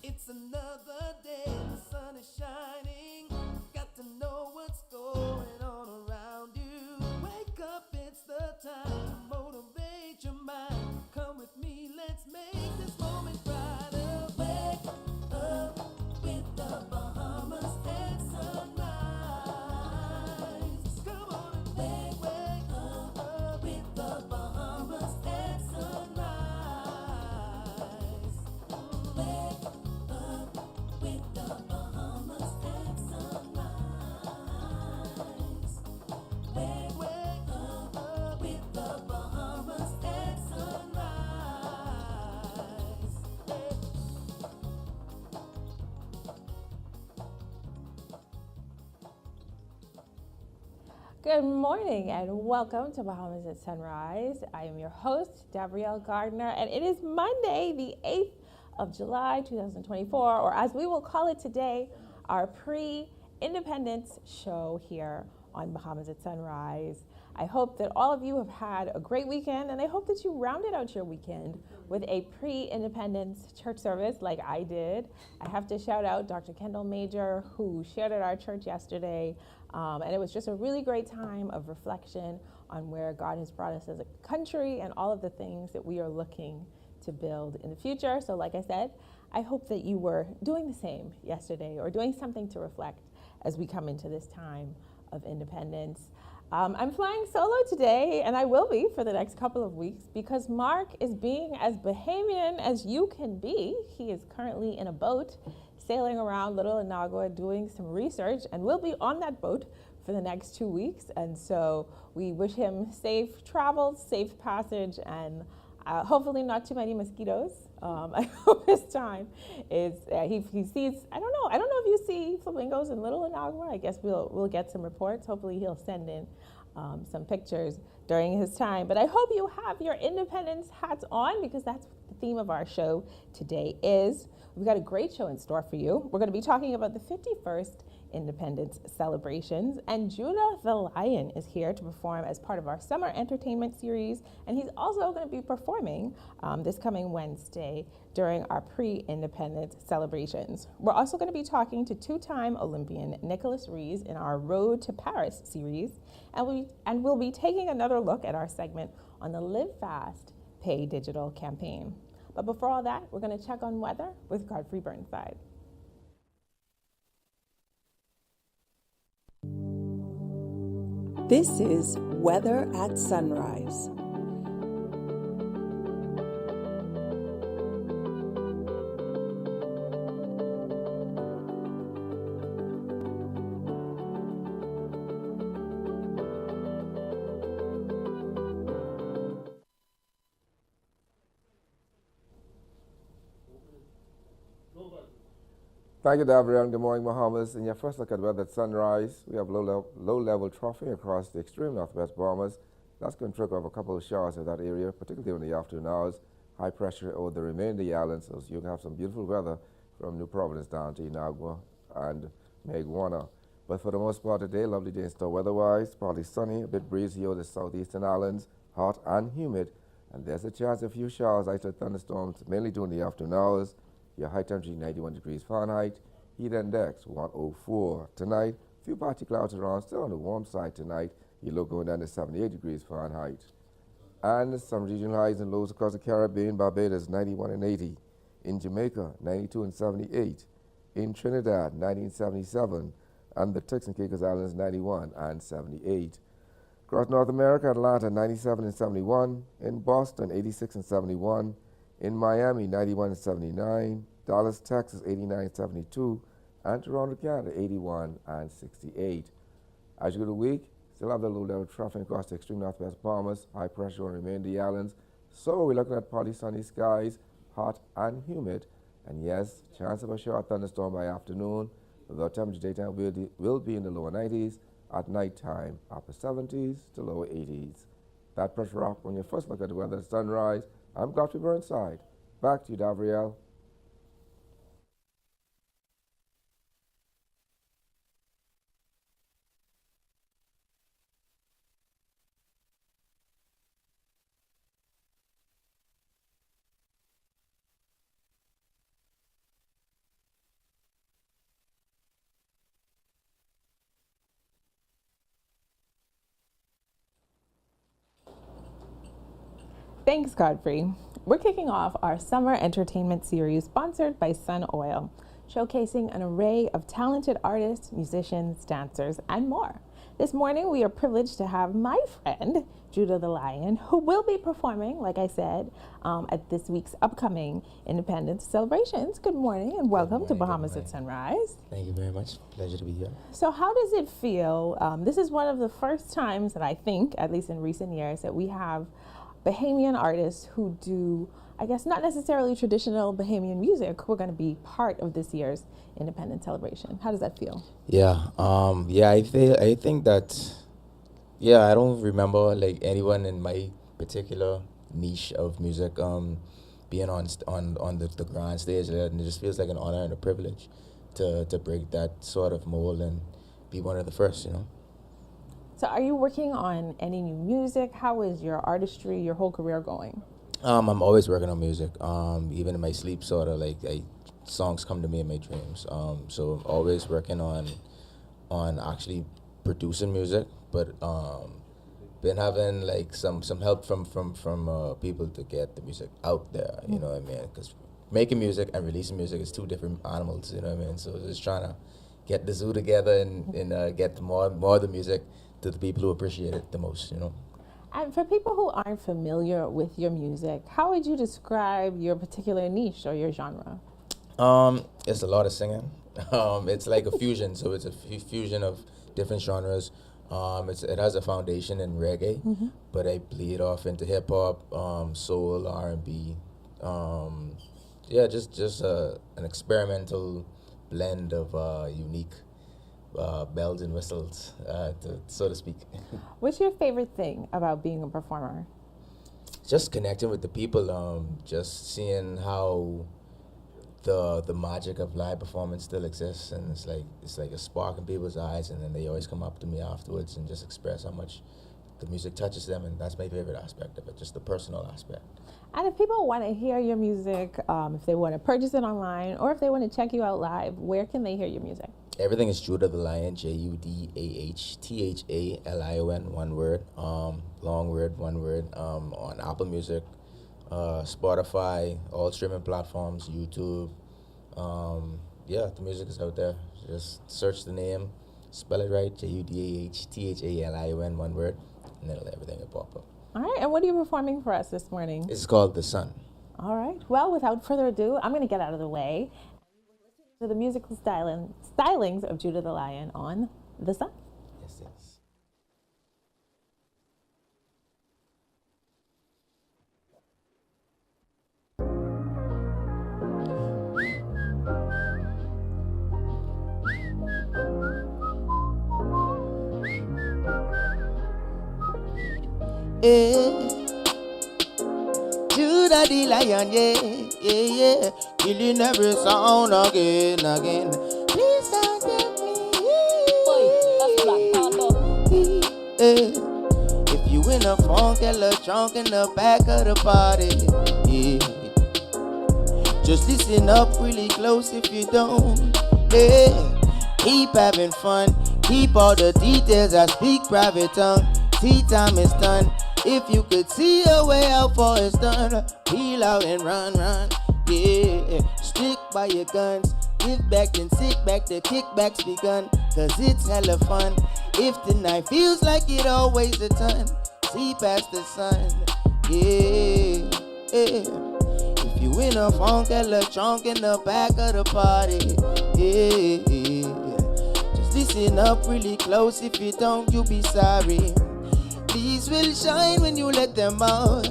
It's another day, the sun is shining. Got to know what's going on around you. Wake up, it's the time to motivate your mind. Come with me, let's make this moment brighter. Wake up with the Bahamas and sunrise. Come on and wake up with the Bahamas and sunrise. Wake up with the Bahamas and sunrise. Wake up with the Bahamas and sunrise. Good morning and welcome to Bahamas at Sunrise. I am your host, Gabrielle Gardner, and it is Monday, the 8th of July, 2024, or as we will call it today, our pre-independence show here on Bahamas at Sunrise. I hope that all of you have had a great weekend, and I hope that you rounded out your weekend with a pre-independence church service like I did. I have to shout out Dr. Kendall Major, who shared at our church yesterday, and it was just a really great time of reflection on where God has brought us as a country and all of the things that we are looking to build in the future. So like I said, I hope that you were doing the same yesterday or doing something to reflect as we come into this time of independence. I'm flying solo today, and I will be for the next couple of weeks because Mark is being as Bahamian as you can be. He is currently in a boat sailing around Little Inagua doing some research, and we'll be on that boat for the next 2 weeks. And so we wish him safe travels, safe passage, and hopefully not too many mosquitoes. I hope his time is, he sees, I don't know if you see flamingos in Little Inagua. I guess we'll get some reports. Hopefully he'll send in some pictures during his time. But I hope you have your independence hats on because that's what the theme of our show today is. We've got a great show in store for you. We're going to be talking about the 51st Independence celebrations, and Judah the Lion is here to perform as part of our summer entertainment series, and he's also going to be performing this coming Wednesday during our pre-independence celebrations. We're also going to be talking to two-time Olympian Nicholas Rees in our Road to Paris series, and we'll be taking another look at our segment on the Live Fast, Pay Digital campaign. But before all that, we're going to check on weather with Godfrey Burnside. This is Weather at Sunrise. Thank you, Gabrielle. Good morning, Bahamas. In your first look at weather at sunrise, we have low-level troughing across the extreme northwest Bahamas. That's going to trickle off a couple of showers in that area, particularly in the afternoon hours. High pressure over the remainder of the island, so you can have some beautiful weather from New Providence down to Inagua and Maguana. But for the most part today, lovely day in store weather-wise, partly sunny, a bit breezy over the southeastern islands, hot and humid, and there's a chance of a few showers, isolated thunderstorms, mainly during the afternoon hours. Your high temperature 91 degrees Fahrenheit, heat index 104. Tonight, few patchy clouds around, still on the warm side tonight. Your low going down to 78 degrees Fahrenheit. And some regional highs and lows across the Caribbean. Barbados 91 and 80. In Jamaica 92 and 78. In Trinidad 1977. And the Turks and Caicos Islands 91 and 78. Across North America, Atlanta 97 and 71. In Boston 86 and 71. In Miami, 91 and 79, Dallas, Texas, 89 and 72, and Toronto, Canada, 81 and 68. As you go to the week, still have the low-level traffic across the extreme northwest Bahamas, high pressure on the remainder of the islands. So we're looking at partly sunny skies, hot and humid, and yes, chance of a short thunderstorm by afternoon. The temperature daytime will be in the lower 90s, at nighttime, upper 70s to lower 80s. That pressure up on your first look at the weather at sunrise. I'm Godfrey Burnside. Back to you, Gabrielle. Thanks, Godfrey. We're kicking off our summer entertainment series sponsored by Sun Oil, showcasing an array of talented artists, musicians, dancers, and more. This morning, we are privileged to have my friend, Judah the Lion, who will be performing, like I said, at this week's upcoming Independence celebrations. Good morning and welcome to Bahamas at Sunrise. Thank you very much. Pleasure to be here. So how does it feel? This is one of the first times that I think, at least in recent years, that we have Bahamian artists who do, I guess, not necessarily traditional Bahamian music, who are going to be part of this year's Independence celebration. How does that feel? I think that, I don't remember like anyone in my particular niche of music being on the grand stage, and it just feels like an honor and a privilege to break that sort of mold and be one of the first, you know. So are you working on any new music? How is your artistry, your whole career going? I'm always working on music. Even in my sleep, sort of like songs come to me in my dreams. So I'm always working on actually producing music, but been having like some help from people to get the music out there. You know what I mean? Because making music and releasing music is two different animals. You know what I mean? So just trying to get the zoo together and get more of the music to the people who appreciate it the most. You know. And for people who aren't familiar with your music, how would you describe your particular niche or your genre? It's a lot of singing. It's like a fusion, so it's a fusion of different genres. It has a foundation in reggae, but I bleed off into hip hop, soul, R&B. Just an experimental blend of unique bells and whistles, so to speak. What's your favorite thing about being a performer? Just connecting with the people, just seeing how the magic of live performance still exists, and it's like a spark in people's eyes, and then they always come up to me afterwards and just express how much the music touches them, and that's my favorite aspect of it, just the personal aspect. And if people want to hear your music, if they want to purchase it online, or if they want to check you out live, where can they hear your music? Everything is Judah the Lion, JUDAHTHALION, one word, long word, one word, on Apple Music, Spotify, all streaming platforms, YouTube. The music is out there. Just search the name, spell it right, JUDAHTHALION, one word, and then everything will pop up. All right, and what are you performing for us this morning? It's called The Sun. All right, well, without further ado, I'm going to get out of the way. To the musical stylings of Judah the Lion on The Sun. Yes, yes. Judah the Lion, yeah. Killing every sound again. Please don't get me. If you in a funk, hella drunk in the back of the party, yeah. Just listen up really close if you don't. Keep having fun. Keep all the details. I speak private tongue. Tea time is done. If you could see a way out for it's done, peel out and run. Yeah, stick by your guns. Give back then sit back, the kickbacks begun. Cause it's hella fun. If the night feels like it always a ton, see past the sun. Yeah. If you in a funk, hella drunk in the back of the party, yeah. Just listen up really close. If you don't, you'll be sorry. These will shine when you let them out.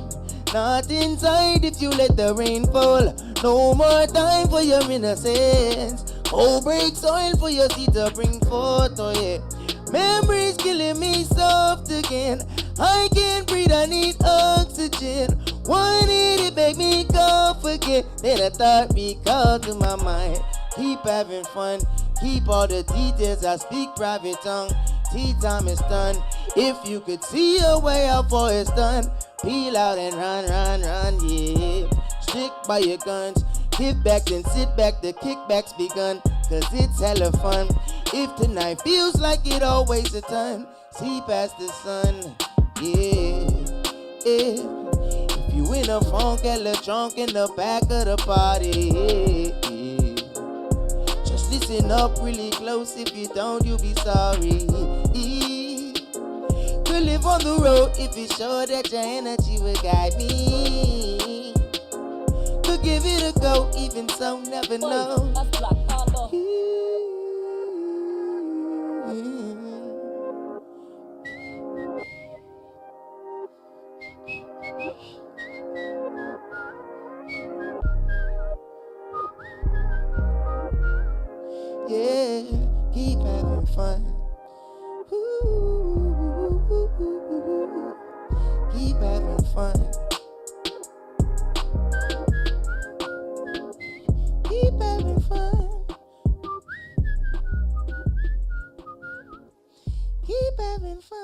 Not inside if you let the rain fall. No more time for your innocence. Oh, break soil for your seed to bring forth, oh yeah. Memories killing me soft again. I can't breathe, I need oxygen. Wanted it make me cough again. Then a thought recalled to my mind. Keep having fun, keep all the details. I speak private tongue. Tea time is done. If you could see a way out for it's done, peel out and run, yeah. Stick by your guns. Give back then sit back, the kickbacks begun. Cause it's hella fun. If tonight feels like it always a ton, see past the sun, yeah. If you in a funk, hella drunk in the back of the party. Just listen up really close, if you don't, you'll be sorry. We'll live on the road if it's sure that your energy will guide me. Could give it a go, even so, never know. Yeah, keep having fun. Keep having fun. Keep having fun. Keep having fun.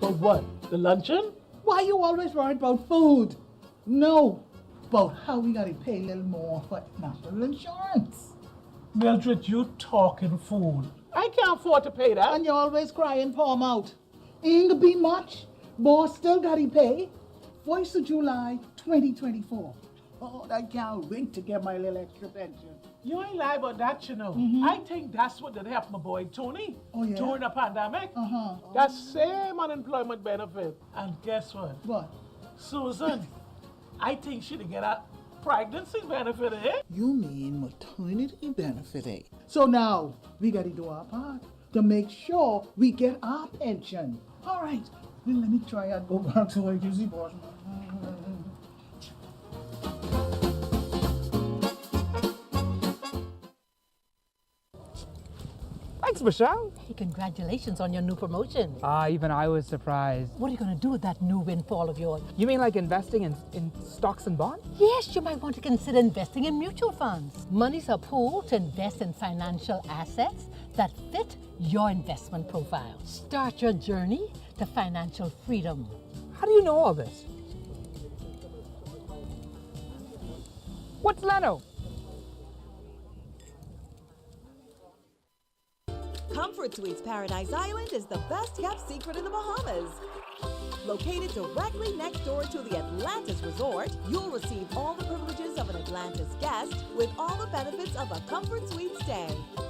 But what? The luncheon? Why you always worried about food? No, about how we gotta pay a little more for national insurance. Mildred, you talking food. I can't afford to pay that. And you're always crying, palm out. Ain't gonna be much. Boss still gotta pay. 1st of July, 2024. Oh, I can't wait to get my little extra pension. You ain't lie about that, you know. I think that's what did help my boy Tony during the pandemic. That same unemployment benefit. And guess what? What? Susan, I think she'd get a pregnancy benefit, eh? You mean maternity benefit, eh? So now, we gotta do our part to make sure we get our pension. All right, well, let me try and go back to agency, boss. Thanks, Michelle. Hey, congratulations on your new promotion. Even I was surprised. What are you going to do with that new windfall of yours? You mean like investing in stocks and bonds? Yes, you might want to consider investing in mutual funds. Money's a pool to invest in financial assets that fit your investment profile. Start your journey to financial freedom. How do you know all this? What's Leno? Comfort Suites Paradise Island is the best kept secret in the Bahamas. Located directly next door to the Atlantis Resort, you'll receive all the privileges of an Atlantis guest with all the benefits of a Comfort Suite stay.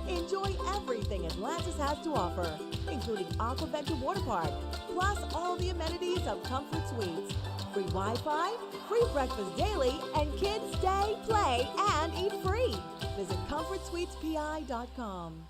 Enjoy everything Atlantis has to offer, including Aquaventure Water Park, plus all the amenities of Comfort Suites. Free Wi-Fi, free breakfast daily, and kids stay, play, and eat free. Visit ComfortSuitesPI.com.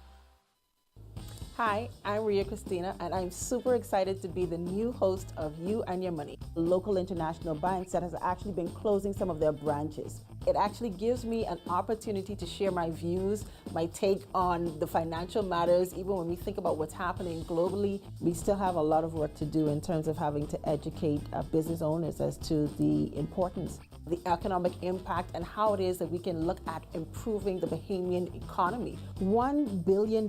Hi, I'm Ria Christina, and I'm super excited to be the new host of You and Your Money, local international banks that has actually been closing some of their branches. It actually gives me an opportunity to share my views, my take on the financial matters. Even when we think about what's happening globally, we still have a lot of work to do in terms of having to educate business owners as to the importance, the economic impact, and how it is that we can look at improving the Bahamian economy. $1 billion.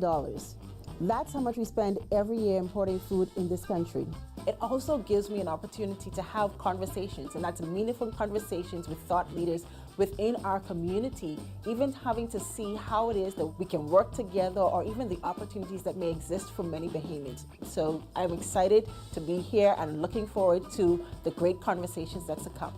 That's how much we spend every year importing food in this country. It also gives me an opportunity to have conversations, and that's meaningful conversations with thought leaders within our community, even having to see how it is that we can work together or even the opportunities that may exist for many Bahamians. So I'm excited to be here and looking forward to the great conversations that's to come.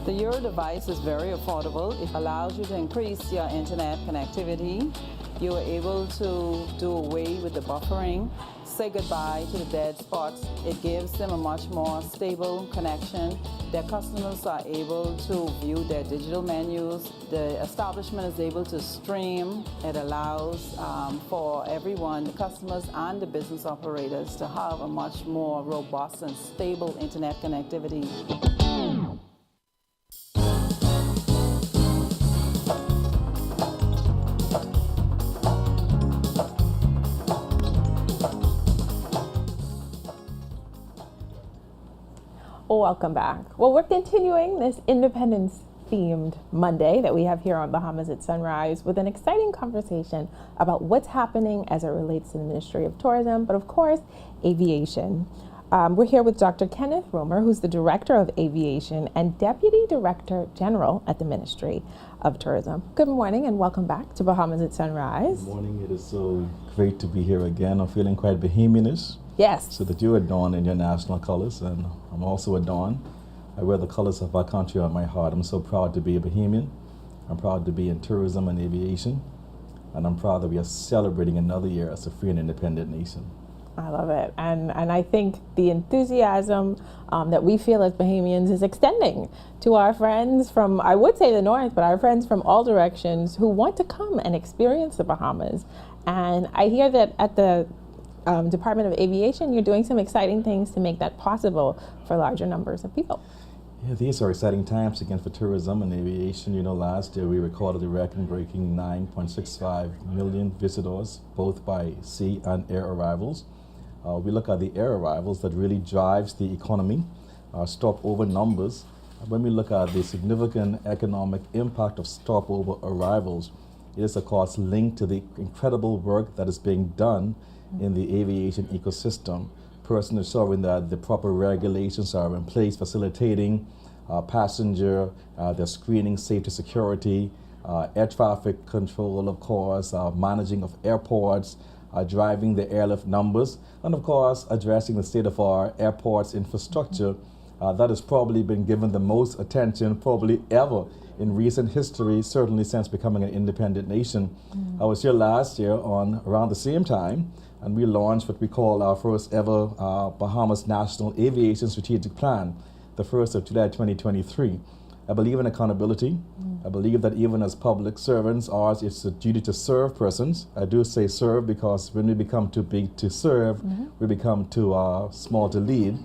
The Euro device is very affordable. It allows you to increase your internet connectivity. You are able to do away with the buffering, say goodbye to the dead spots. It gives them a much more stable connection. Their customers are able to view their digital menus. The establishment is able to stream. It allows for everyone, the customers and the business operators, to have a much more robust and stable internet connectivity. Welcome back. Well, we're continuing this Independence themed Monday that we have here on Bahamas at Sunrise with an exciting conversation about what's happening as it relates to the Ministry of Tourism, but of course, aviation. We're here with Dr. Kenneth Romer, who's the Director of Aviation and Deputy Director General at the Ministry of Tourism. Good morning and welcome back to Bahamas at Sunrise. Good morning. It is so great to be here again. I'm feeling quite Bahamianish. Yes. So that you're adorned in your national colors, and I'm also adorned. I wear the colors of our country on my heart. I'm so proud to be a Bahamian. I'm proud to be in tourism and aviation. And I'm proud that we are celebrating another year as a free and independent nation. I love it. And I think the enthusiasm that we feel as Bahamians is extending to our friends from, I would say the north, but our friends from all directions who want to come and experience the Bahamas. And I hear that at the Department of Aviation, you're doing some exciting things to make that possible for larger numbers of people. Yeah, these are exciting times again for tourism and aviation. You know, last year we recorded a record-breaking 9.65 million visitors, both by sea and air arrivals. We look at the air arrivals that really drives the economy, stopover numbers. When we look at the significant economic impact of stopover arrivals, it is of course linked to the incredible work that is being done in the aviation ecosystem, personally ensuring that the proper regulations are in place, facilitating passenger, their screening, safety, security, air traffic control, of course, managing of airports, driving the airlift numbers, and of course addressing the state of our airports infrastructure that has probably been given the most attention probably ever in recent history, certainly since becoming an independent nation. I was here last year on around the same time, and we launched what we call our first ever Bahamas National Aviation Strategic Plan, the first of July 2023. I believe in accountability. I believe that even as public servants, ours is a duty to serve persons. I do say serve because when we become too big to serve, we become too small to lead,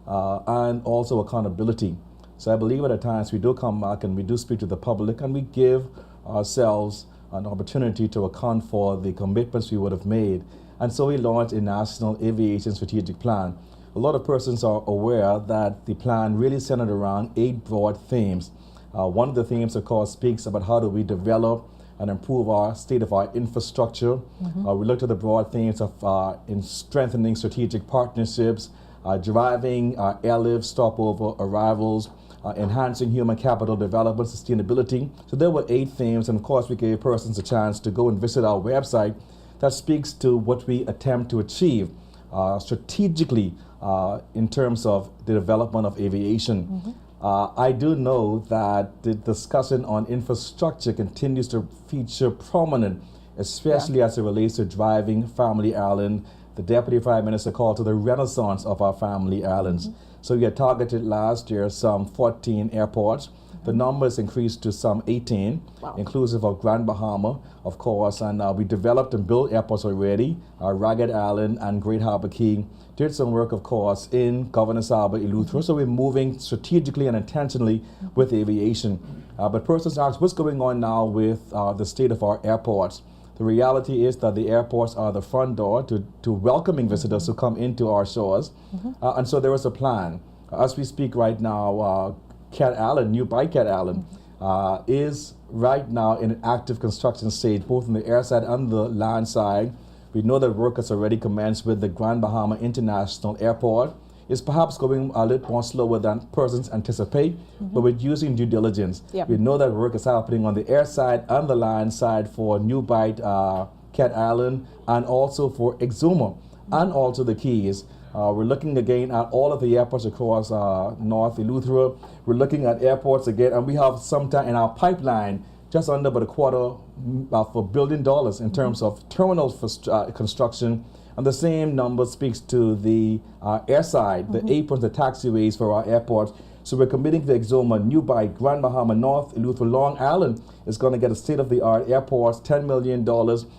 and also accountability. So I believe at times we do come back and we do speak to the public and we give ourselves an opportunity to account for the commitments we would have made. And so we launched a National Aviation Strategic Plan. A lot of persons are aware that the plan really centered around 8 broad themes. One of the themes, of course, speaks about how do we develop and improve our state of our infrastructure. We looked at the broad themes of in strengthening strategic partnerships, driving airlift stopover arrivals, enhancing human capital development, sustainability. So there were 8 themes, and of course we gave persons a chance to go and visit our website that speaks to what we attempt to achieve strategically in terms of the development of aviation. I do know that the discussion on infrastructure continues to feature prominent, especially as it relates to driving family island. The Deputy Prime Minister called to the renaissance of our family islands. So we had targeted last year some 14 airports. The numbers increased to some 18, inclusive of Grand Bahama, of course, and we developed and built airports already, Ragged Island and Great Harbour Key. Did some work, of course, in Governors Harbour, Eleuthera, so we're moving strategically and intentionally with aviation. But persons ask, what's going on now with the state of our airports? The reality is that the airports are the front door to welcoming visitors who come into our shores, and so there is a plan. As we speak right now, Cat Island, New Bight Cat Island, is right now in an active construction stage, both on the air side and the land side. We know that work has already commenced with the Grand Bahama International Airport. It's perhaps going a little more slower than persons anticipate, but we're using due diligence. We know that work is happening on the air side and the land side for New Bight Cat Island, and also for Exuma, and also the Keys. We're looking again at all of the airports across North Eleuthera. We're looking at airports again, and we have sometime in our pipeline just under about $250 million in terms of terminal construction. And the same number speaks to the airside, the aprons, the taxiways for our airports. So we're committing to Exuma, New Bight, Grand Bahama, North Eleuthera, Long Island is going to get a state-of-the-art airports, $10 million,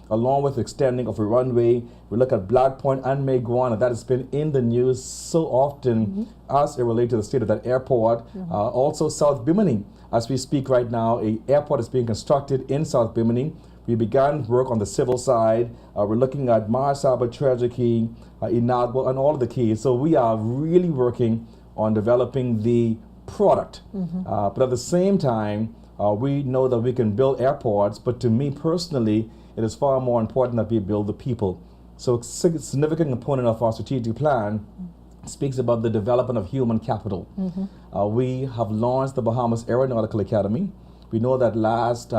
along with extending of a runway. We look at Black Point and Meguana. That has been in the news so often as it relates to the state of that airport. Also South Bimini. As we speak right now, an airport is being constructed in South Bimini. We began work on the civil side. We're looking at Mars Harbor, Treasure Key, Inagua, and all of the keys. So we are really working on developing the product. But at the same time, we know that we can build airports, but to me personally, it is far more important that we build the people. So a significant component of our strategic plan speaks about the development of human capital. We have launched the Bahamas Aeronautical Academy. We know that last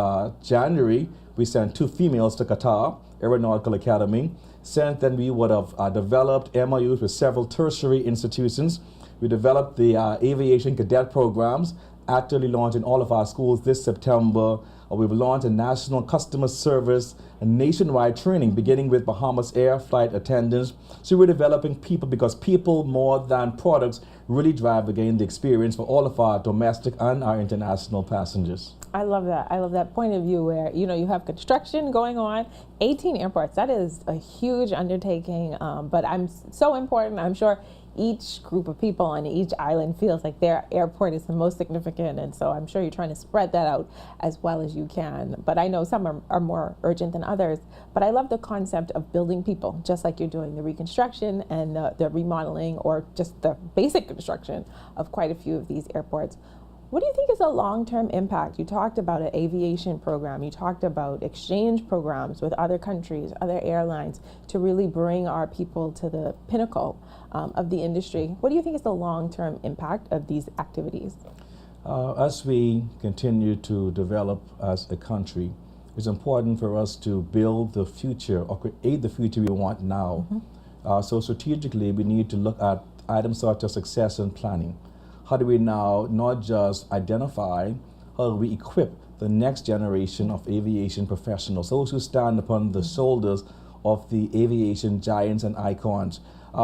January, we sent 2 females to Qatar Aeronautical Academy. Since then, we would have developed MOUs with several tertiary institutions. We developed the aviation cadet programs, actively launched in all of our schools this September. We've launched a national customer service and nationwide training, beginning with Bahamas air flight attendants. So we're developing people because people, more than products, really drive, again, the experience for all of our domestic and our international passengers. I love that. I love that point of view where, you know, you have construction going on, 18 airports. That is a huge undertaking, but so important. I'm sure each group of people on each island feels like their airport is the most significant, and so I'm sure you're trying to spread that out as well as you can. But I know some are more urgent than others. But I love the concept of building people, just like you're doing the reconstruction and the remodeling or just the basic construction of quite a few of these airports. What do you think is a long-term impact? You talked about an aviation program. You talked about exchange programs with other countries, other airlines, to really bring our people to the pinnacle of the industry. What do you think is the long-term impact of these activities? As we continue to develop as a country, it's important for us to build the future or create the future we want now. So strategically, we need to look at items such as succession planning. How do we now not just identify, how do we equip the next generation of aviation professionals, those who stand upon the shoulders of the aviation giants and icons?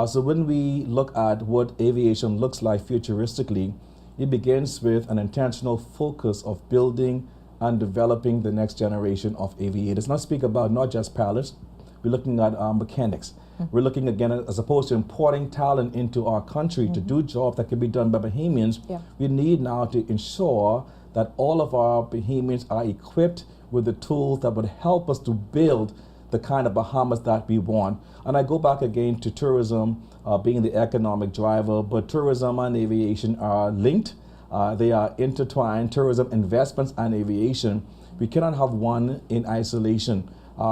So when we look at what aviation looks like futuristically, it begins with an intentional focus of building and developing the next generation of aviators. Not speak about not just pilots, we're looking at mechanics. We're looking again, as opposed to importing talent into our country to do jobs that can be done by Bahamians, we need now to ensure that all of our Bahamians are equipped with the tools that would help us to build the kind of Bahamas that we want. And I go back again to tourism being the economic driver, but tourism and aviation are linked. They are intertwined, tourism, investments, and aviation. We cannot have one in isolation.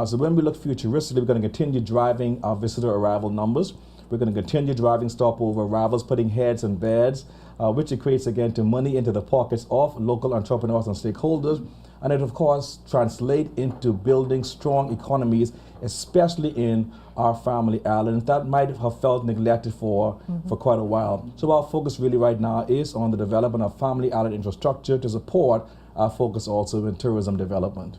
So when we look futuristically, we're going to continue driving our visitor arrival numbers. We're going to continue driving stopover arrivals, putting heads and beds, which equates again to money into the pockets of local entrepreneurs and stakeholders. And it, of course, translates into building strong economies, especially in our family islands that might have felt neglected for quite a while. So our focus really right now is on the development of family island infrastructure to support our focus also in tourism development.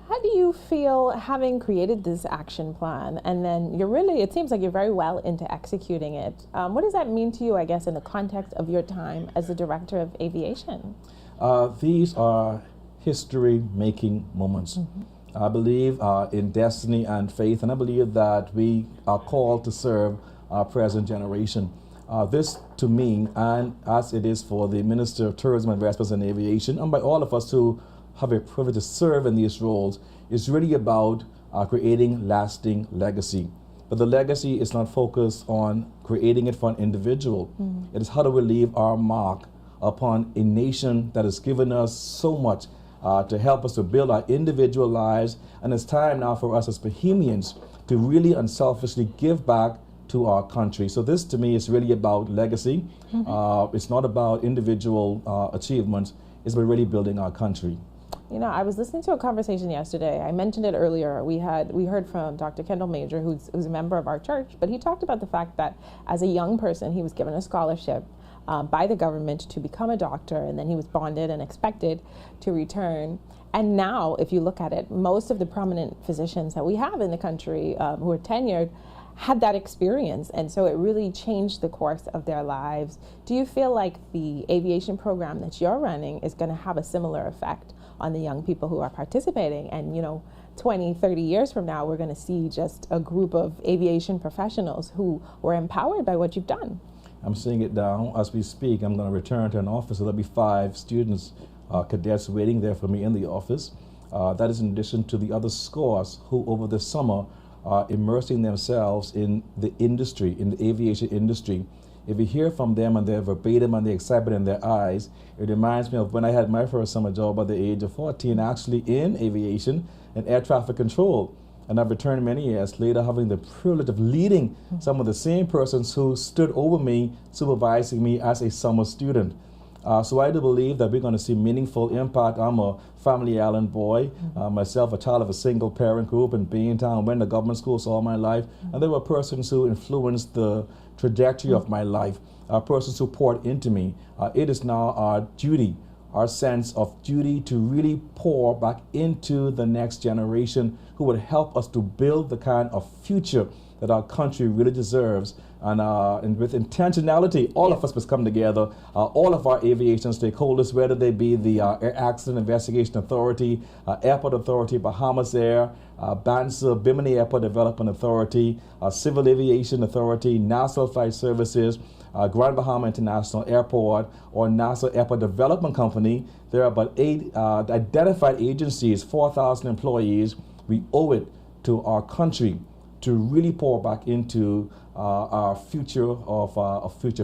How do you feel having created this action plan and then it seems like you're very well into executing it. What does that mean to you, I guess, in the context of your time as the Director of Aviation? These are history-making moments. I believe in destiny and faith, and I believe that we are called to serve our present generation. This, to me, and as it is for the Minister of Tourism, Investments and Aviation, and by all of us who have a privilege to serve in these roles, is really about creating lasting legacy. But the legacy is not focused on creating it for an individual. It is how do we leave our mark upon a nation that has given us so much to help us to build our individual lives. And it's time now for us as Bahamians to really unselfishly give back to our country. So this to me is really about legacy. It's not about individual achievements. It's about really building our country. You know, I was listening to a conversation yesterday. I mentioned it earlier. We heard from Dr. Kendall Major, who's a member of our church, but he talked about the fact that as a young person, he was given a scholarship by the government to become a doctor, and then he was bonded and expected to return. And now, if you look at it, most of the prominent physicians that we have in the country who are tenured had that experience, and so it really changed the course of their lives. Do you feel like the aviation program that you're running is going to have a similar effect on the young people who are participating? And 20, 30 years from now, we're going to see just a group of aviation professionals who were empowered by what you've done. I'm seeing it now as we speak. I'm going to return to an office, so there'll be 5 students, cadets waiting there for me in the office. That is in addition to the other scores who over the summer are immersing themselves in the industry, in the aviation industry, if you hear from them and they're verbatim and the excitement in their eyes, it reminds me of when I had my first summer job at the age of 14, actually in aviation and air traffic control. And I've returned many years later having the privilege of leading some of the same persons who stood over me, supervising me as a summer student. So I do believe that we're going to see meaningful impact. I'm a family island boy, myself a child of a single parent, grew up in Beantown, went to government schools all my life, and there were persons who influenced the trajectory of my life, persons who poured into me. It is now our duty, our sense of duty to really pour back into the next generation who would help us to build the kind of future that our country really deserves. And with intentionality, all of us must come together, all of our aviation stakeholders, whether they be the Air Accident Investigation Authority, Airport Authority, Bahamas Air, BANSA, Bimini Airport Development Authority, Civil Aviation Authority, National Flight Services, Grand Bahama International Airport, or NASA Airport Development Company. There are about 8 identified agencies, 4,000 employees. We owe it to our country to really pour back into our future of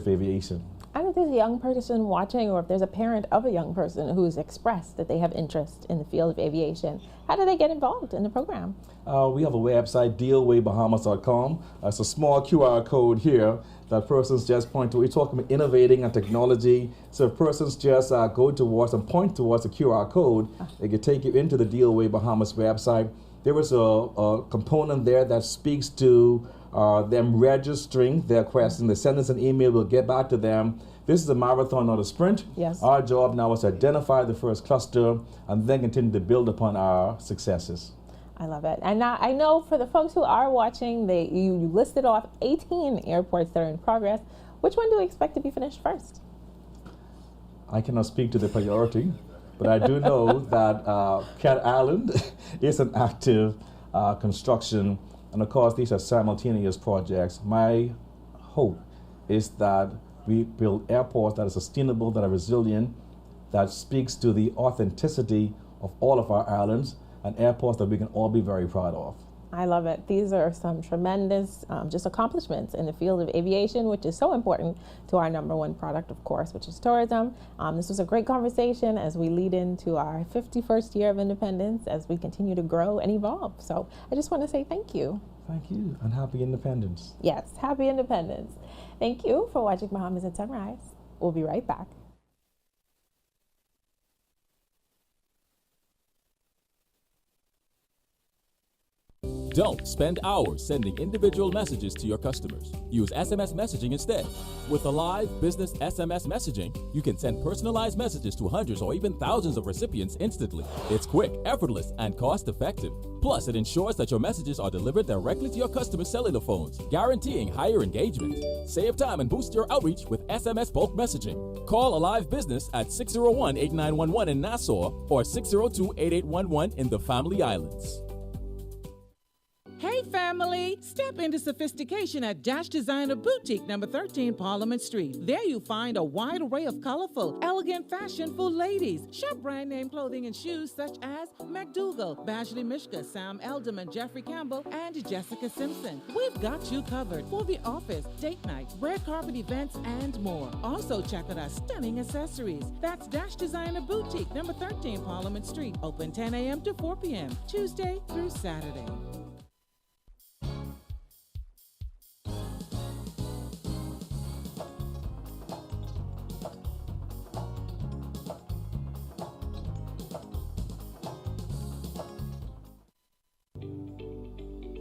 aviation. And if there's a young person watching, or if there's a parent of a young person who's expressed that they have interest in the field of aviation, how do they get involved in the program? We have a website, dealwaybahamas.com. It's a small QR code here that persons just point to. We're talking about innovating and technology. So if persons just go towards and point towards the QR code, it can take you into the Dealway Bahamas website. There is a component there that speaks to them registering their questions. They send us an email, we'll get back to them. This is a marathon, not a sprint. Yes. Our job now is to identify the first cluster and then continue to build upon our successes. I love it. And now I know for the folks who are watching, you listed off 18 airports that are in progress. Which one do we expect to be finished first? I cannot speak to the priority, but I do know that Cat Island is an active construction, and of course these are simultaneous projects. My hope is that we build airports that are sustainable, that are resilient, that speaks to the authenticity of all of our islands, and airports that we can all be very proud of. I love it. These are some tremendous just accomplishments in the field of aviation, which is so important to our number one product, of course, which is tourism. This was a great conversation as we lead into our 51st year of independence, as we continue to grow and evolve. So I just want to say thank you. Thank you, and happy independence. Yes, happy independence. Thank you for watching Bahamas at Sunrise. We'll be right back. Don't spend hours sending individual messages to your customers. Use SMS messaging instead. With Alive Business SMS messaging, you can send personalized messages to hundreds or even thousands of recipients instantly. It's quick, effortless, and cost-effective. Plus, it ensures that your messages are delivered directly to your customers' cellular phones, guaranteeing higher engagement. Save time and boost your outreach with SMS bulk messaging. Call Alive Business at 601-8911 in Nassau or 602-8811 in the Family Islands. Hey family, step into sophistication at Dash Designer Boutique, number 13 Parliament Street. There you find a wide array of colorful, elegant fashion for ladies. Shop brand name clothing and shoes such as McDougal, Bashley Mishka, Sam Elderman, Jeffrey Campbell, and Jessica Simpson. We've got you covered for the office, date night, red carpet events, and more. Also check out our stunning accessories. That's Dash Designer Boutique, number 13 Parliament Street. Open 10 a.m. to 4 p.m., Tuesday through Saturday.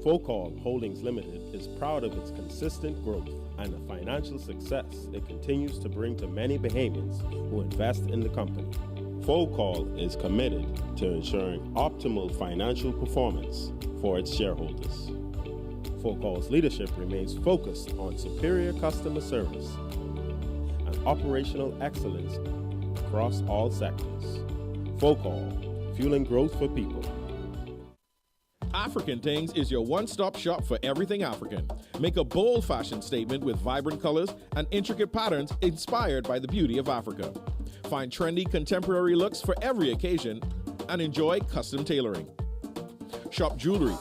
Focall Holdings Limited is proud of its consistent growth and the financial success it continues to bring to many Bahamians who invest in the company. Focall is committed to ensuring optimal financial performance for its shareholders. Focall's leadership remains focused on superior customer service and operational excellence across all sectors. Focall, fueling growth for people. African Things is your one-stop shop for everything African. Make a bold fashion statement with vibrant colors and intricate patterns inspired by the beauty of Africa. Find trendy contemporary looks for every occasion and enjoy custom tailoring. Shop jewelry,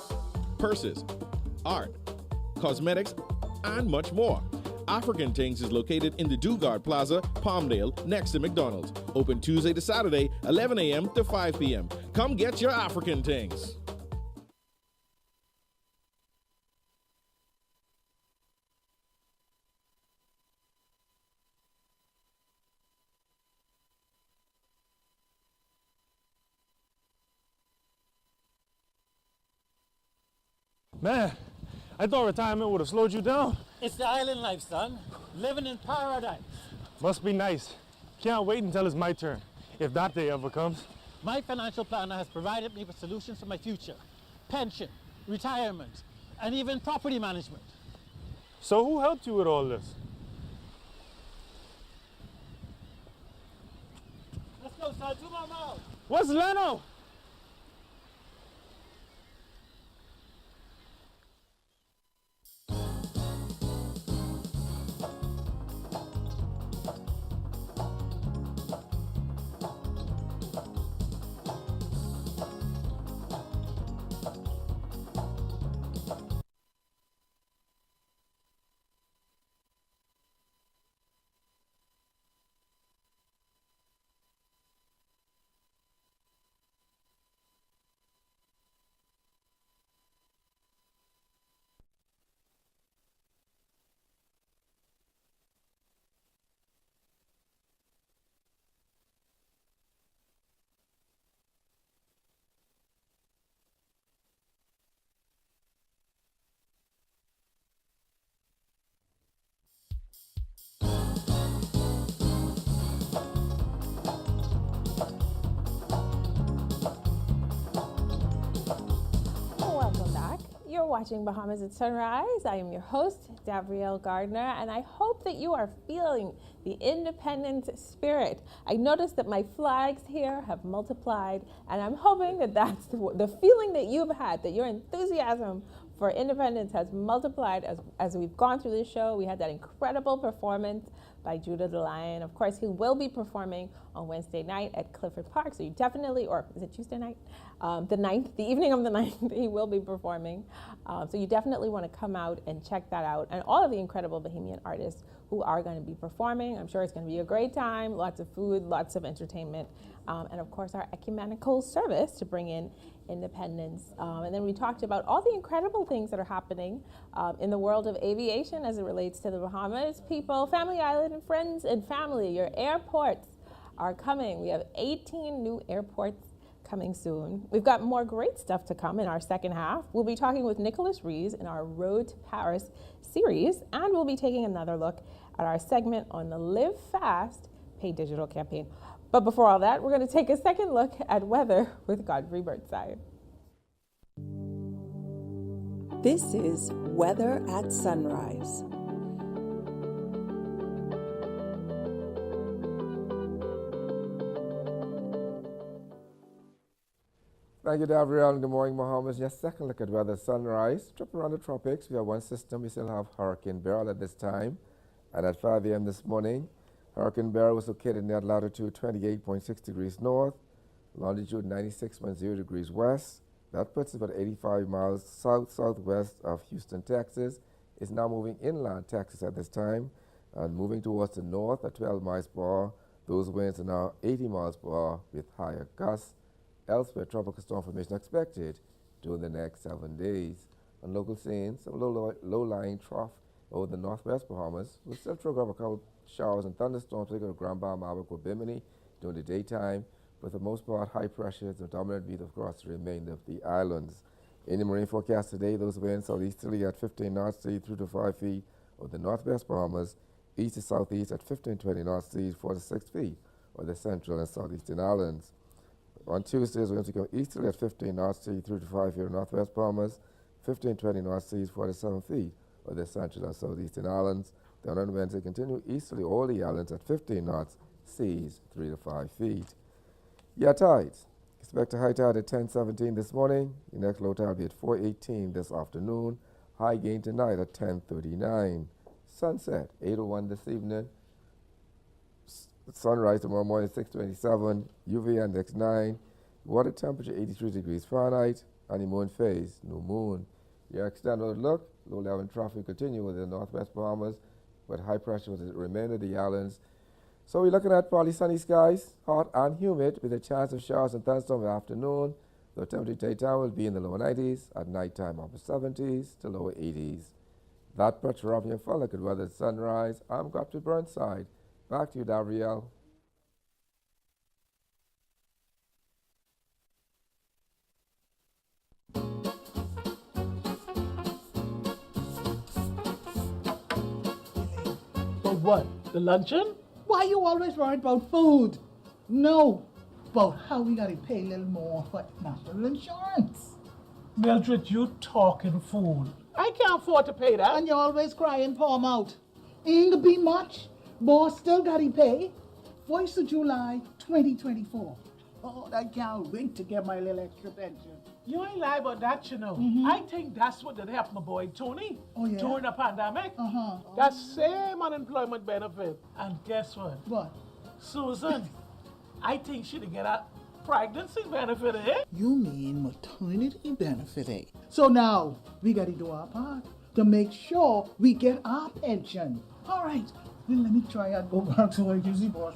purses, art, cosmetics, and much more. African Things is located in the Dugard Plaza, Palmdale, next to McDonald's. Open Tuesday to Saturday, 11 a.m. to 5 p.m. Come get your African Things. Man, I thought retirement would have slowed you down. It's the island life, son. Living in paradise. Must be nice. Can't wait until it's my turn, if that day ever comes. My financial planner has provided me with solutions for my future. Pension, retirement, and even property management. So who helped you with all this? Let's go, son. 2 more miles. What's Leno? You're watching Bahamas at Sunrise. I am your host, Gabrielle Gardner, and I hope that you are feeling the independent spirit. I noticed that my flags here have multiplied, and I'm hoping that that's the feeling that you've had, that your enthusiasm for independence has multiplied as we've gone through this show. We had that incredible performance by Judah the Lion. Of course, he will be performing on Wednesday night at Clifford Park. So you definitely, or is it Tuesday night? The 9th, the evening of the 9th, he will be performing. So you definitely want to come out and check that out. And all of the incredible Bahamian artists who are going to be performing. I'm sure it's going to be a great time, lots of food, lots of entertainment, and of course our ecumenical service to bring in independence. And then we talked about all the incredible things that are happening in the world of aviation as it relates to the Bahamas. People, Family Island, and friends and family, your airports are coming. We have 18 new airports coming soon. We've got more great stuff to come in our second half. We'll be talking with Nicholas Rees in our Road to Paris series, and we'll be taking another look at our segment on the Live Fast Pay Digital campaign. But before all that, we're going to take a second look at weather with Godfrey Burnside. This is Weather at Sunrise. Thank you, Gabrielle. Good morning, Bahamas. Just second look at weather sunrise. Trip around the tropics. We have one system. We still have Hurricane Beryl at this time. And at 5 a.m. this morning, Hurricane Beryl was located near latitude 28.6 degrees north, longitude 96.0 degrees west. That puts it about 85 miles south-southwest of Houston, Texas. It's now moving inland Texas at this time and moving towards the north at 12 miles per hour. Those winds are now 80 miles per hour with higher gusts. Elsewhere, tropical storm formation expected during the next 7 days. On local scenes, some low-lying trough over the northwest Bahamas. We'll still trigger up a couple showers and thunderstorms, particularly Grand Bahama, Abaco, Bimini during the daytime. But for the most part, high pressures and dominant beat across the remainder of the islands. In the marine forecast today, those winds southeasterly at 15 knots, 3 to 5 feet over the northwest Bahamas, east to southeast at 15-20 knots, 4 to 6 feet over the central and southeastern islands. On Tuesdays, we're going to go easterly at 15 knots, 3 to 5 here in northwest Bahamas, 15-20 knots, 4 to 7 feet over the central and southeastern islands. Then on Wednesday, continue easterly all the islands at 15 knots, seas 3 to 5 feet. Yeah, tides. Expect a high tide at 10:17 this morning. The next low tide will be at 4:18 this afternoon. High gain tonight at 10:39. Sunset 8:01 this evening. Sunrise tomorrow morning 6:27. UV index 9. Water temperature 83 degrees Fahrenheit. Honeymoon phase, no moon. Your extended look. Low level traffic continue with the northwest Bahamas. with high pressure for the remainder of the islands. So we're looking at partly sunny skies, hot and humid, with a chance of showers and thunderstorms in the afternoon. The temperature daytime will be in the lower 90s, at nighttime upper 70s to lower 80s. That picture of your full look at weather at sunrise. I'm Dr. Burnside. Back to you, Gabrielle. But what? The luncheon? Why you always worried about food? No, about how we gotta pay a little more for national insurance. Mildred, you talking fool. I can't afford to pay that. And you're always crying, palm out. Ain't gonna be much. Boss still gotta pay. 1st of July, 2024. Oh, I can't wait to get my little extra pension. You ain't lie about that, you know. I think that's what did help my boy Tony during the pandemic. That same unemployment benefit. And guess what? What? Susan, I think she'd get a pregnancy benefit, eh? You mean maternity benefit, eh? So now, we gotta do our part to make sure we get our pension. All right, then let me try and go back to my busy boss.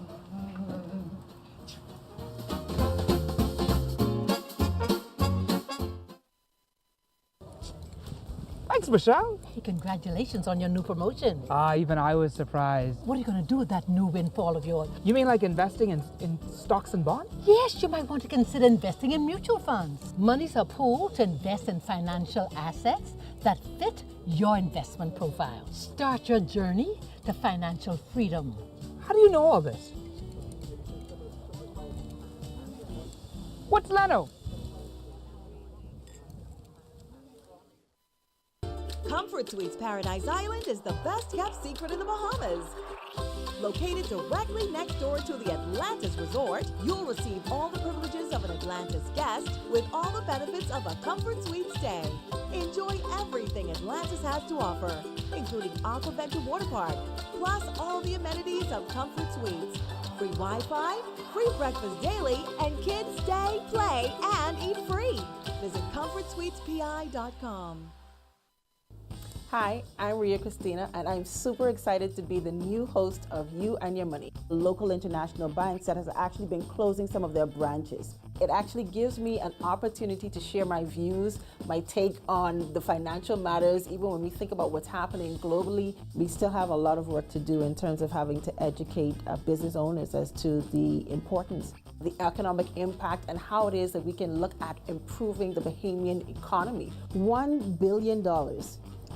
Thanks, Michelle. Hey, congratulations on your new promotion. Even I was surprised. What are you going to do with that new windfall of yours? You mean like investing in stocks and bonds? Yes, you might want to consider investing in mutual funds. Money's a pool to invest in financial assets that fit your investment profile. Start your journey to financial freedom. How do you know all this? What's Leno? Comfort Suites Paradise Island is the best kept secret in the Bahamas. Located directly next door to the Atlantis Resort, you'll receive all the privileges of an Atlantis guest with all the benefits of a Comfort Suite stay. Enjoy everything Atlantis has to offer, including Aquaventure Water Park, plus all the amenities of Comfort Suites. Free Wi-Fi, free breakfast daily, and kids stay, play, and eat free. Visit ComfortSuitesPI.com. Hi, I'm Rees Christina, and I'm super excited to be the new host of You and Your Money, local international banks that has actually been closing some of their branches. It actually gives me an opportunity to share my views, my take on the financial matters. Even when we think about what's happening globally, we still have a lot of work to do in terms of having to educate business owners as to the importance, the economic impact, and how it is that we can look at improving the Bahamian economy. $1 billion.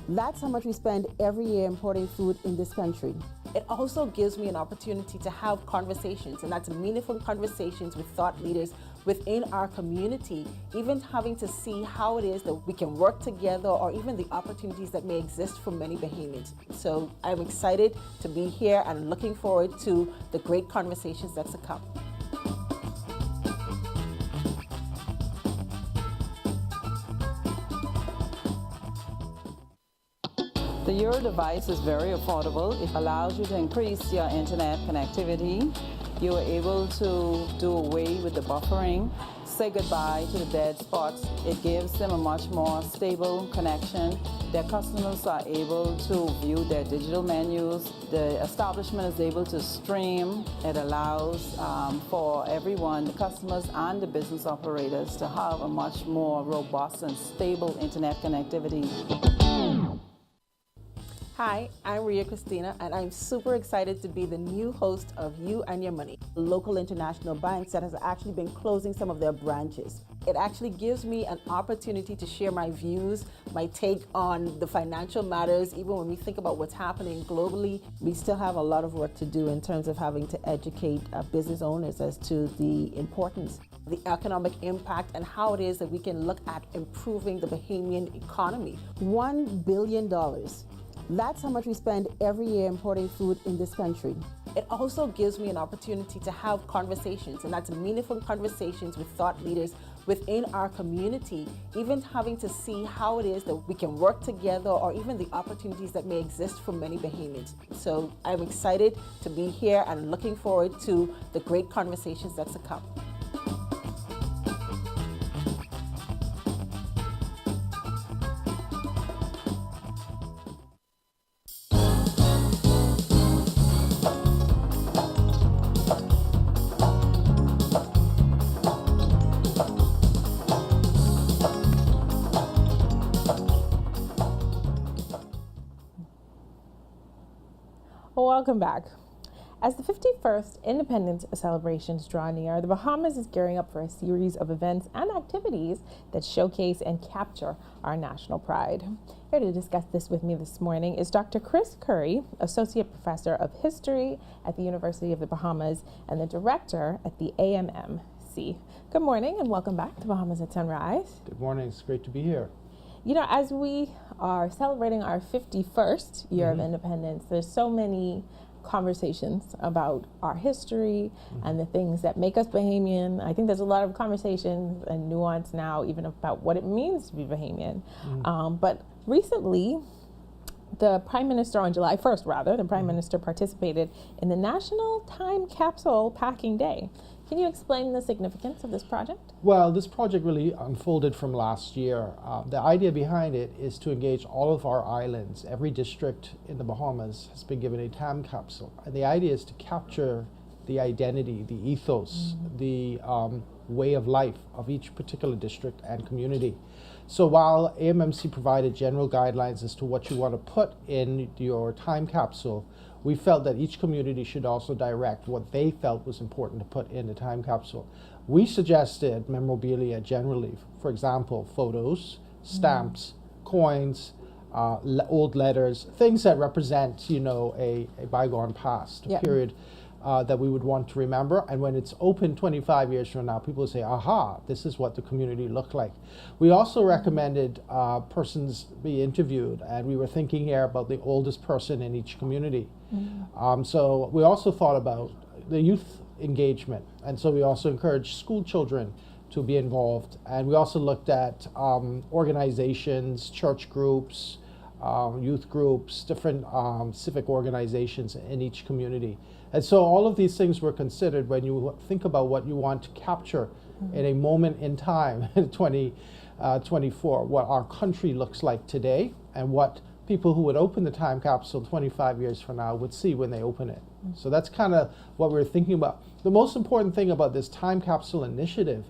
That's how much we spend every year importing food in this country. It also gives me an opportunity to have conversations, and that's meaningful conversations with thought leaders within our community, even having to see how it is that we can work together or even the opportunities that may exist for many Bahamians. So I'm excited to be here and looking forward to the great conversations that's to come. The Your device is very affordable. It allows you to increase your internet connectivity. You are able to do away with the buffering, say goodbye to the dead spots. It gives them a much more stable connection. Their customers are able to view their digital menus. The establishment is able to stream. It allows for everyone, the customers and the business operators, to have a much more robust and stable internet connectivity. Hi, I'm Rees Christina, and I'm super excited to be the new host of You and Your Money, local international banks that has actually been closing some of their branches. It actually gives me an opportunity to share my views, my take on the financial matters. Even when we think about what's happening globally, we still have a lot of work to do in terms of having to educate business owners as to the importance, the economic impact, and how it is that we can look at improving the Bahamian economy. $1 billion. That's how much we spend every year importing food in this country. It also gives me an opportunity to have conversations, and that's meaningful conversations with thought leaders within our community, even having to see how it is that we can work together or even the opportunities that may exist for many Bahamians. So I'm excited to be here and looking forward to the great conversations that's to come. welcome back. As the 51st Independence celebrations draw near, the Bahamas is gearing up for a series of events and activities that showcase and capture our national pride. Here to discuss this with me this morning is Dr. Chris Curry, Associate Professor of History at the University of the Bahamas and the Director at the AMMC. Good morning and welcome back to Bahamas at Sunrise. Good morning, it's great to be here. You know, as we are celebrating our 51st year of independence, there's so many conversations about our history and the things that make us Bahamian. I think there's a lot of conversations and nuance now even about what it means to be Bahamian. But recently, the Prime Minister on July 1st, the Prime Minister participated in the National Time Capsule Packing Day. Can you explain the significance of this project? Well, this project really unfolded from last year. The idea behind it is to engage all of our islands. Every district in the Bahamas has been given a time capsule. And the idea is to capture the identity, the ethos, the way of life of each particular district and community. So while AMMC provided general guidelines as to what you want to put in your time capsule, we felt that each community should also direct what they felt was important to put in the time capsule. We suggested memorabilia generally, for example, photos, stamps, coins, old letters, things that represent, you know, a bygone past, a period that we would want to remember. And when it's open 25 years from now, people will say, aha, this is what the community looked like. We also recommended persons be interviewed, and we were thinking here about the oldest person in each community. So we also thought about the youth engagement, and so we also encouraged school children to be involved. And we also looked at organizations, church groups, youth groups, different civic organizations in each community. And so all of these things were considered when you think about what you want to capture in a moment in time, in 2024, what our country looks like today and what people who would open the time capsule 25 years from now would see when they open it. So that's kind of what we're thinking about. The most important thing about this time capsule initiative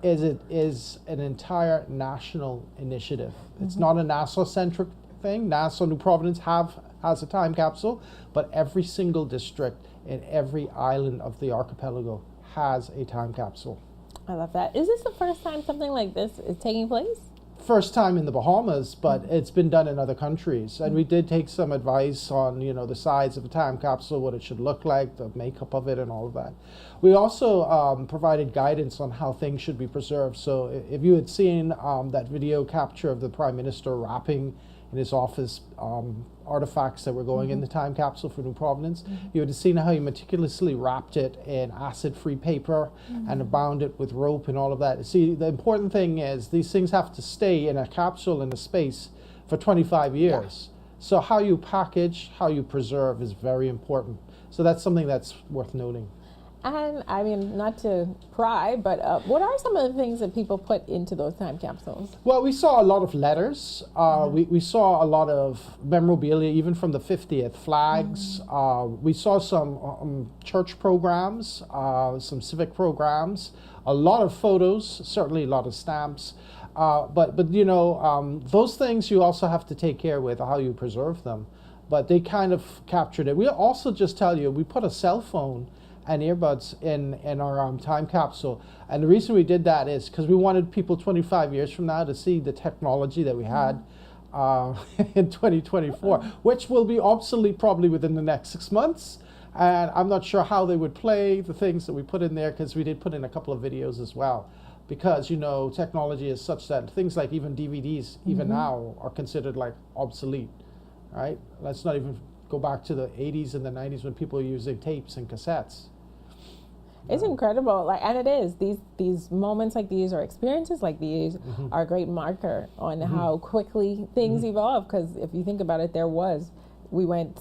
is it is an entire national initiative. It's not a Nassau-centric thing. Nassau, New Providence has a time capsule, but every single district in every island of the archipelago has a time capsule. I love that. Is this the first time something like this is taking place? First time in the Bahamas, but it's been done in other countries. And we did take some advice on, you know, the size of a time capsule, what it should look like, the makeup of it, and all of that. We also provided guidance on how things should be preserved. So if you had seen that video capture of the Prime Minister wrapping in his office artifacts that were going in the time capsule for New Providence, you would have seen how he meticulously wrapped it in acid-free paper and bound it with rope and all of that. See, the important thing is these things have to stay in a capsule in a space for 25 years. So how you package, how you preserve is very important. So that's something that's worth noting. And I mean, not to pry, but what are some of the things that people put into those time capsules? Well, we saw a lot of letters. We saw a lot of memorabilia, even from the 50th, flags. We saw some church programs, some civic programs, a lot of photos, certainly a lot of stamps. But you know, those things you also have to take care with how you preserve them. But they kind of captured it. We'll also just tell you, we put a cell phone and earbuds in our time capsule. And the reason we did that is because we wanted people 25 years from now to see the technology that we had in 2024, which will be obsolete probably within the next 6 months. And I'm not sure how they would play the things that we put in there, because we did put in a couple of videos as well. Because, you know, technology is such that things like even DVDs, even now, are considered like obsolete, right? Let's not even go back to the 80s and the 90s when people were using tapes and cassettes. It's incredible, like, and it is. These moments like these or experiences like these are a great marker on how quickly things evolve. Because if you think about it, we went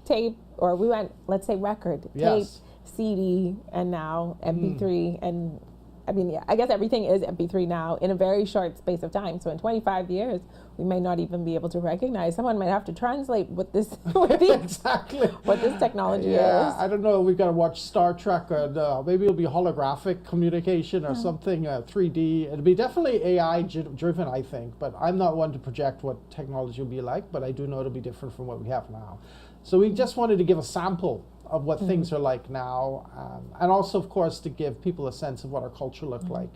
tape, or we went, let's say, record, tape, CD, and now MP3, and I mean, yeah, I guess everything is MP3 now in a very short space of time. So in 25 years, we may not even be able to recognize. Someone might have to translate what this what this technology is. I don't know. We've got to watch Star Trek, or maybe it'll be holographic communication or something, 3D. It'll be definitely AI driven, I think. But I'm not one to project what technology will be like. But I do know it'll be different from what we have now. So we just wanted to give a sample of what things are like now, and also, of course, to give people a sense of what our culture looked like.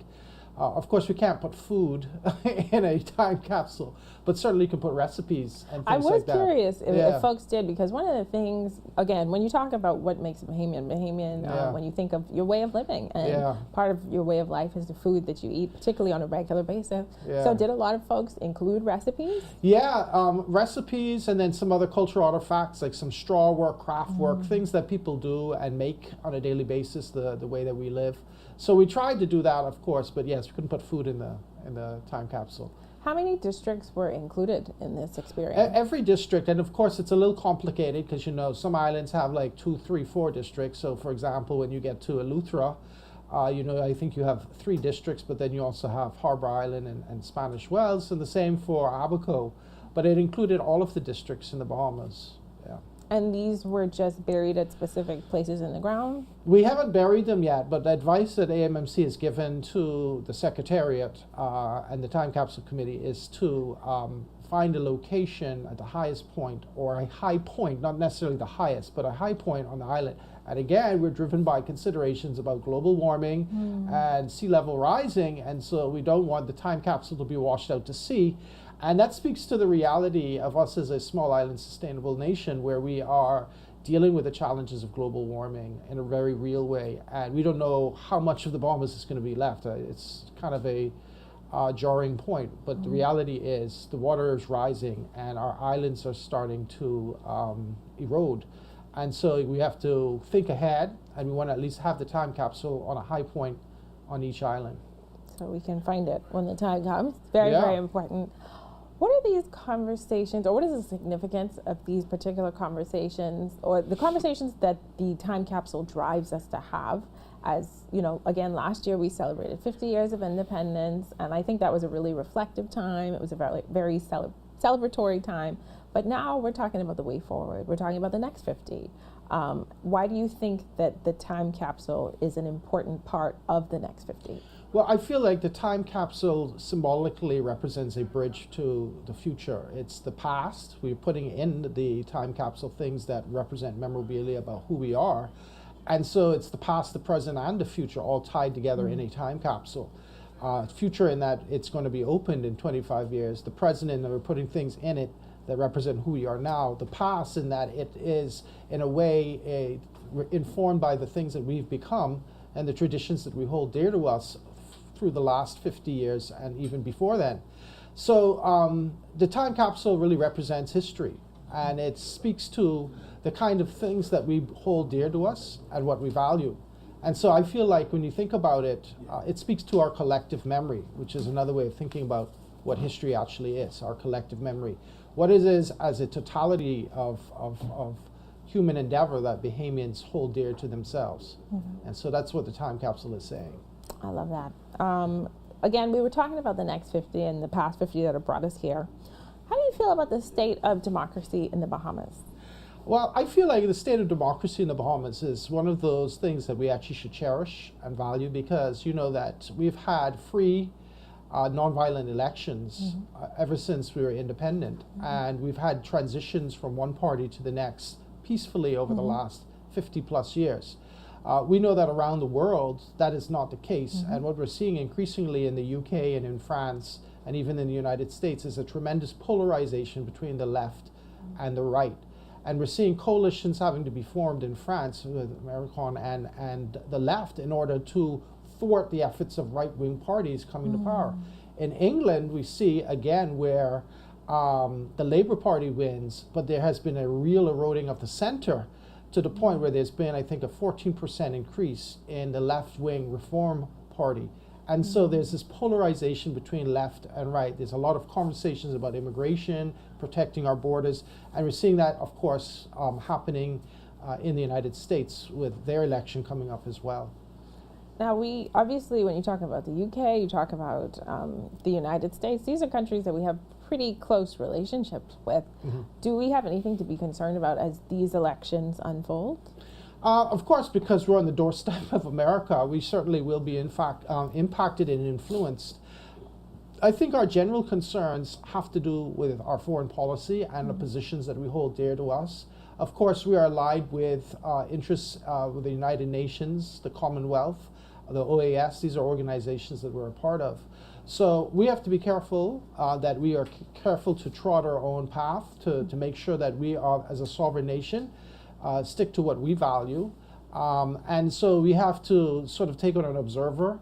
Of course, we can't put food in a time capsule, but certainly you can put recipes and things like that. I was curious if folks did, because one of the things, again, when you talk about what makes a Bahamian, when you think of your way of living, and part of your way of life is the food that you eat, particularly on a regular basis. So did a lot of folks include recipes? Yeah, recipes, and then some other cultural artifacts, like some straw work, craft work, things that people do and make on a daily basis, the way that we live. So we tried to do that, of course, but yes, we couldn't put food in the time capsule. How many districts were included in this experience? Every district, and of course it's a little complicated because, you know, some islands have like 2, 3, 4 districts. So for example, when you get to Eleuthera, you know, I think you have 3 districts, but then you also have Harbor Island and Spanish Wells, and the same for Abaco. But it included all of the districts in the Bahamas. Yeah. And these were just buried at specific places in the ground? We haven't buried them yet, but the advice that AMMC has given to the Secretariat and the Time Capsule Committee is to find a location at the highest point, or a high point, not necessarily the highest, but a high point on the island. And again, we're driven by considerations about global warming and sea level rising, and so we don't want the time capsule to be washed out to sea. And that speaks to the reality of us as a small island sustainable nation, where we are dealing with the challenges of global warming in a very real way. And we don't know how much of the Bahamas is going to be left. It's kind of a jarring point. But the reality is the water is rising and our islands are starting to erode. And so we have to think ahead, and we want to at least have the time capsule on a high point on each island. So we can find it when the time comes. Very, very important. What are these conversations, or what is the significance of these particular conversations, or the conversations that the time capsule drives us to have? As you know, again, last year we celebrated 50 years of independence, and I think that was a really reflective time. It was a very, very celebratory time. But now we're talking about the way forward. We're talking about the next 50. Why do you think that the time capsule is an important part of the next 50? Well, I feel like the time capsule symbolically represents a bridge to the future. It's the past. We're putting in the time capsule things that represent memorabilia about who we are. And so it's the past, the present, and the future all tied together in a time capsule. Future in that it's going to be opened in 25 years. The present in that we're putting things in it that represent who we are now. The past in that it is, in a way, informed by the things that we've become and the traditions that we hold dear to us through the last 50 years and even before then. So the time capsule really represents history, and it speaks to the kind of things that we hold dear to us and what we value. And so I feel like when you think about it, it speaks to our collective memory, which is another way of thinking about what history actually is, our collective memory. What it is as a totality of human endeavor that Bahamians hold dear to themselves. And so that's what the time capsule is saying. I love that. Again, we were talking about the next 50 and the past 50 that have brought us here. How do you feel about the state of democracy in the Bahamas? Well, I feel like the state of democracy in the Bahamas is one of those things that we actually should cherish and value, because you know that we've had free, nonviolent elections ever since we were independent. And we've had transitions from one party to the next peacefully over the last 50 plus years. We know that around the world that is not the case, and what we're seeing increasingly in the UK and in France and even in the United States is a tremendous polarization between the left and the right. And we're seeing coalitions having to be formed in France with Macron and the left in order to thwart the efforts of right-wing parties coming to power. In England, we see again where the Labour Party wins, but there has been a real eroding of the centre, to the point where there's been, I think, a 14% increase in the left-wing Reform Party. And so there's this polarization between left and right. There's a lot of conversations about immigration, protecting our borders, and we're seeing that, of course, happening in the United States with their election coming up as well. Now, we obviously, when you talk about the UK, you talk about the United States, these are countries that we have pretty close relationships with. Do we have anything to be concerned about as these elections unfold? Of course, because we're on the doorstep of America, we certainly will be, in fact, impacted and influenced. I think our general concerns have to do with our foreign policy and the positions that we hold dear to us. Of course, we are allied with interests with the United Nations, the Commonwealth, the OAS. These are organizations that we're a part of. So we have to be careful that we are careful to trot our own path to make sure that we are, as a sovereign nation, stick to what we value. And so we have to sort of take on an observer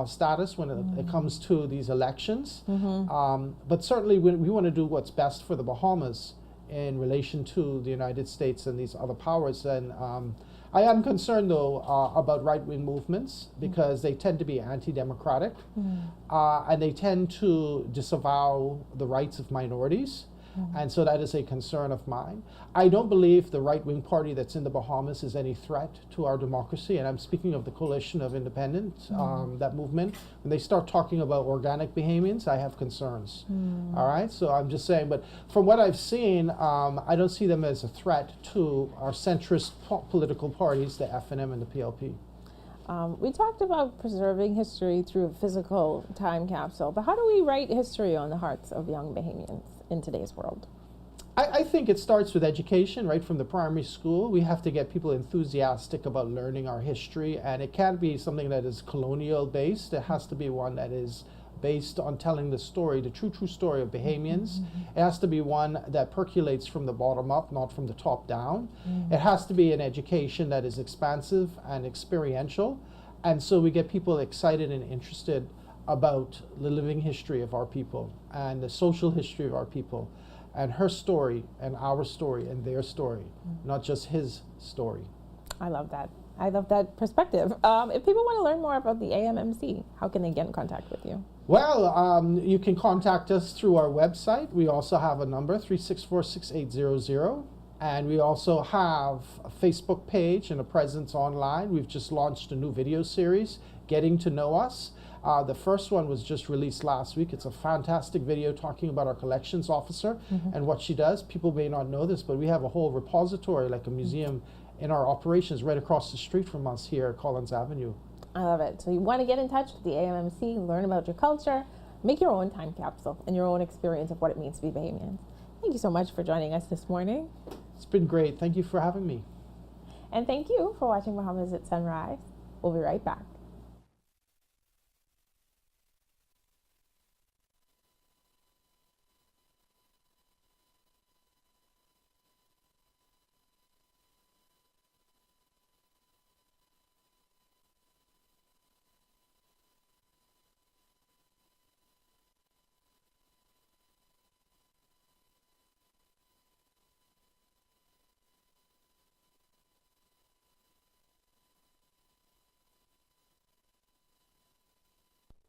status when it comes to these elections. But certainly we want to do what's best for the Bahamas in relation to the United States and these other powers. And I am concerned, though, about right-wing movements because they tend to be anti-democratic and they tend to disavow the rights of minorities. And so that is a concern of mine. I don't believe the right-wing party that's in the Bahamas is any threat to our democracy. And I'm speaking of the Coalition of Independence, that movement. When they start talking about organic Bahamians, I have concerns. All right? So I'm just saying, but from what I've seen, I don't see them as a threat to our centrist political parties, the FNM and the PLP. We talked about preserving history through a physical time capsule, but how do we write history on the hearts of young Bahamians in today's world? I think it starts with education, right from the primary school. We have to get people enthusiastic about learning our history, and it can't be something that is colonial based. It has to be one that is based on telling the story, the true story of Bahamians. It has to be one that percolates from the bottom up, not from the top down. It has to be an education that is expansive and experiential. And so we get people excited and interested about the living history of our people and the social history of our people and her story and our story and their story, not just his story. I love that. I love that perspective. If people want to learn more about the AMMC, how can they get in contact with you? Well, you can contact us through our website. We also have a number, 364-6800. And we also have a Facebook page and a presence online. We've just launched a new video series, Getting to Know Us. The first one was just released last week. It's a fantastic video talking about our collections officer and what she does. People may not know this, but we have a whole repository, like a museum, in our operations right across the street from us here at Collins Avenue. I love it. So you want to get in touch with the AMMC, learn about your culture, make your own time capsule and your own experience of what it means to be Bahamian. Thank you so much for joining us this morning. It's been great. Thank you for having me. And thank you for watching Bahamas at Sunrise. We'll be right back.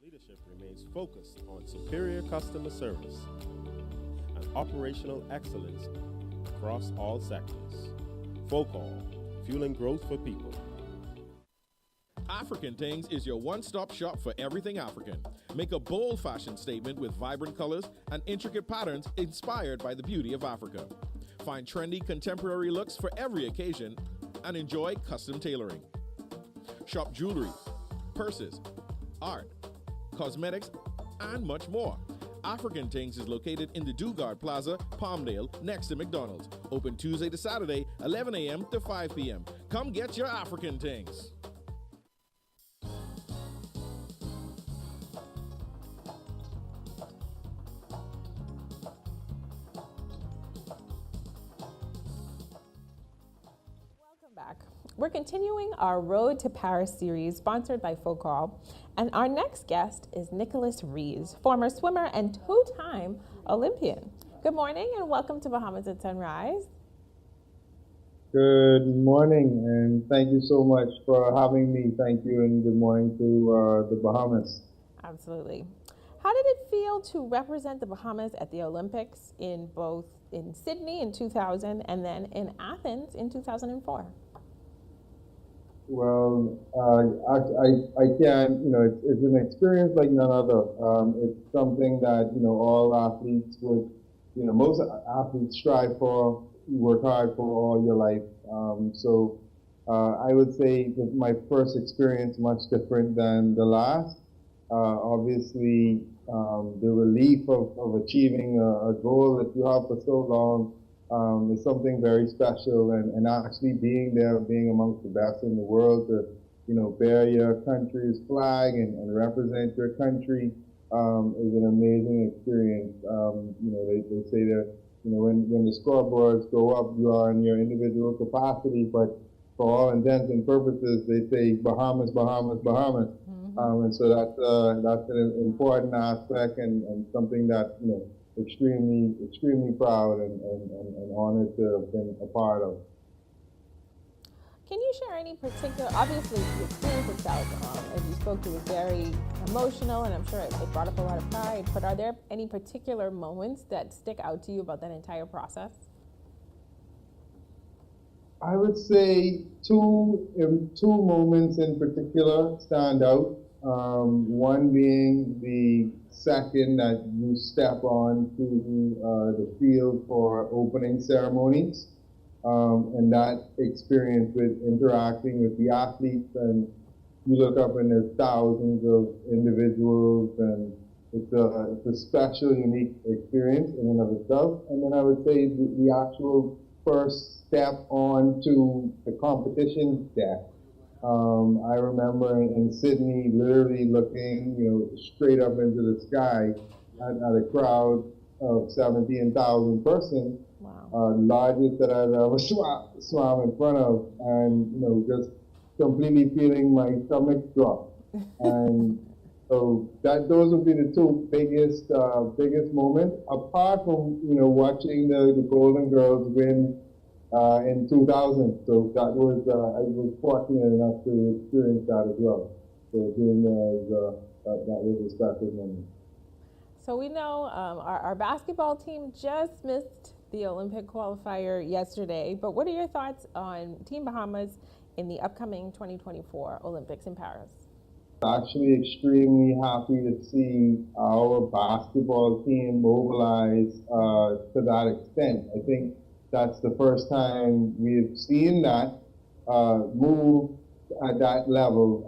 Leadership remains focused on superior customer service and operational excellence across all sectors. FOCAL, fueling growth for people. African Things is your one-stop shop for everything African. Make a bold fashion statement with vibrant colors and intricate patterns inspired by the beauty of Africa. Find trendy contemporary looks for every occasion and enjoy custom tailoring. Shop jewelry, purses, art, cosmetics, and much more. African Things is located in the Dugard Plaza, Palmdale, next to McDonald's. Open Tuesday to Saturday, 11 a.m. to 5 p.m. Come get your African Things. We're continuing our Road to Paris series sponsored by FOCAL, and our next guest is Nicholas Rees, former swimmer and two-time Olympian. Good morning and welcome to Bahamas at Sunrise. Good morning and thank you so much for having me. Thank you and good morning to the Bahamas. Absolutely. How did it feel to represent the Bahamas at the Olympics in Sydney in 2000 and then in Athens in 2004? Well, I can't, it's an experience like none other. It's something that, all athletes would, most athletes strive for, work hard for all your life. So I would say that my first experience much different than the last. Obviously, the relief of achieving a goal that you have for so long is something very special, and actually being there, being amongst the best in the world to, bear your country's flag and represent your country is an amazing experience. They say that, when the scoreboards go up, you are in your individual capacity, but for all intents and purposes, they say Bahamas, Bahamas, Bahamas. And so that's an important aspect and something that, extremely, extremely proud and honored to have been a part of. Can you share any particular, obviously the experience itself, as you spoke to, was very emotional, and I'm sure it brought up a lot of pride, but are there any particular moments that stick out to you about that entire process? I would say two moments in particular stand out. One being the second that you step on to the field for opening ceremonies, and that experience with interacting with the athletes, and you look up and there's thousands of individuals, and it's a special, unique experience in and of itself. And then I would say the actual first step onto the competition deck. I remember in Sydney literally looking, straight up into the sky at a crowd of 17,000 persons, largest that I've ever swam in front of, and just completely feeling my stomach drop. And so those would be the two biggest moments, apart from watching the Golden Girls win in 2000. So that was I was fortunate enough to experience that as well. So being there that was a special moment. So we know our basketball team just missed the Olympic qualifier yesterday, but what are your thoughts on Team Bahamas in the upcoming 2024 Olympics in Paris? Actually extremely happy to see our basketball team mobilize to that extent. I think that's the first time we've seen that move at that level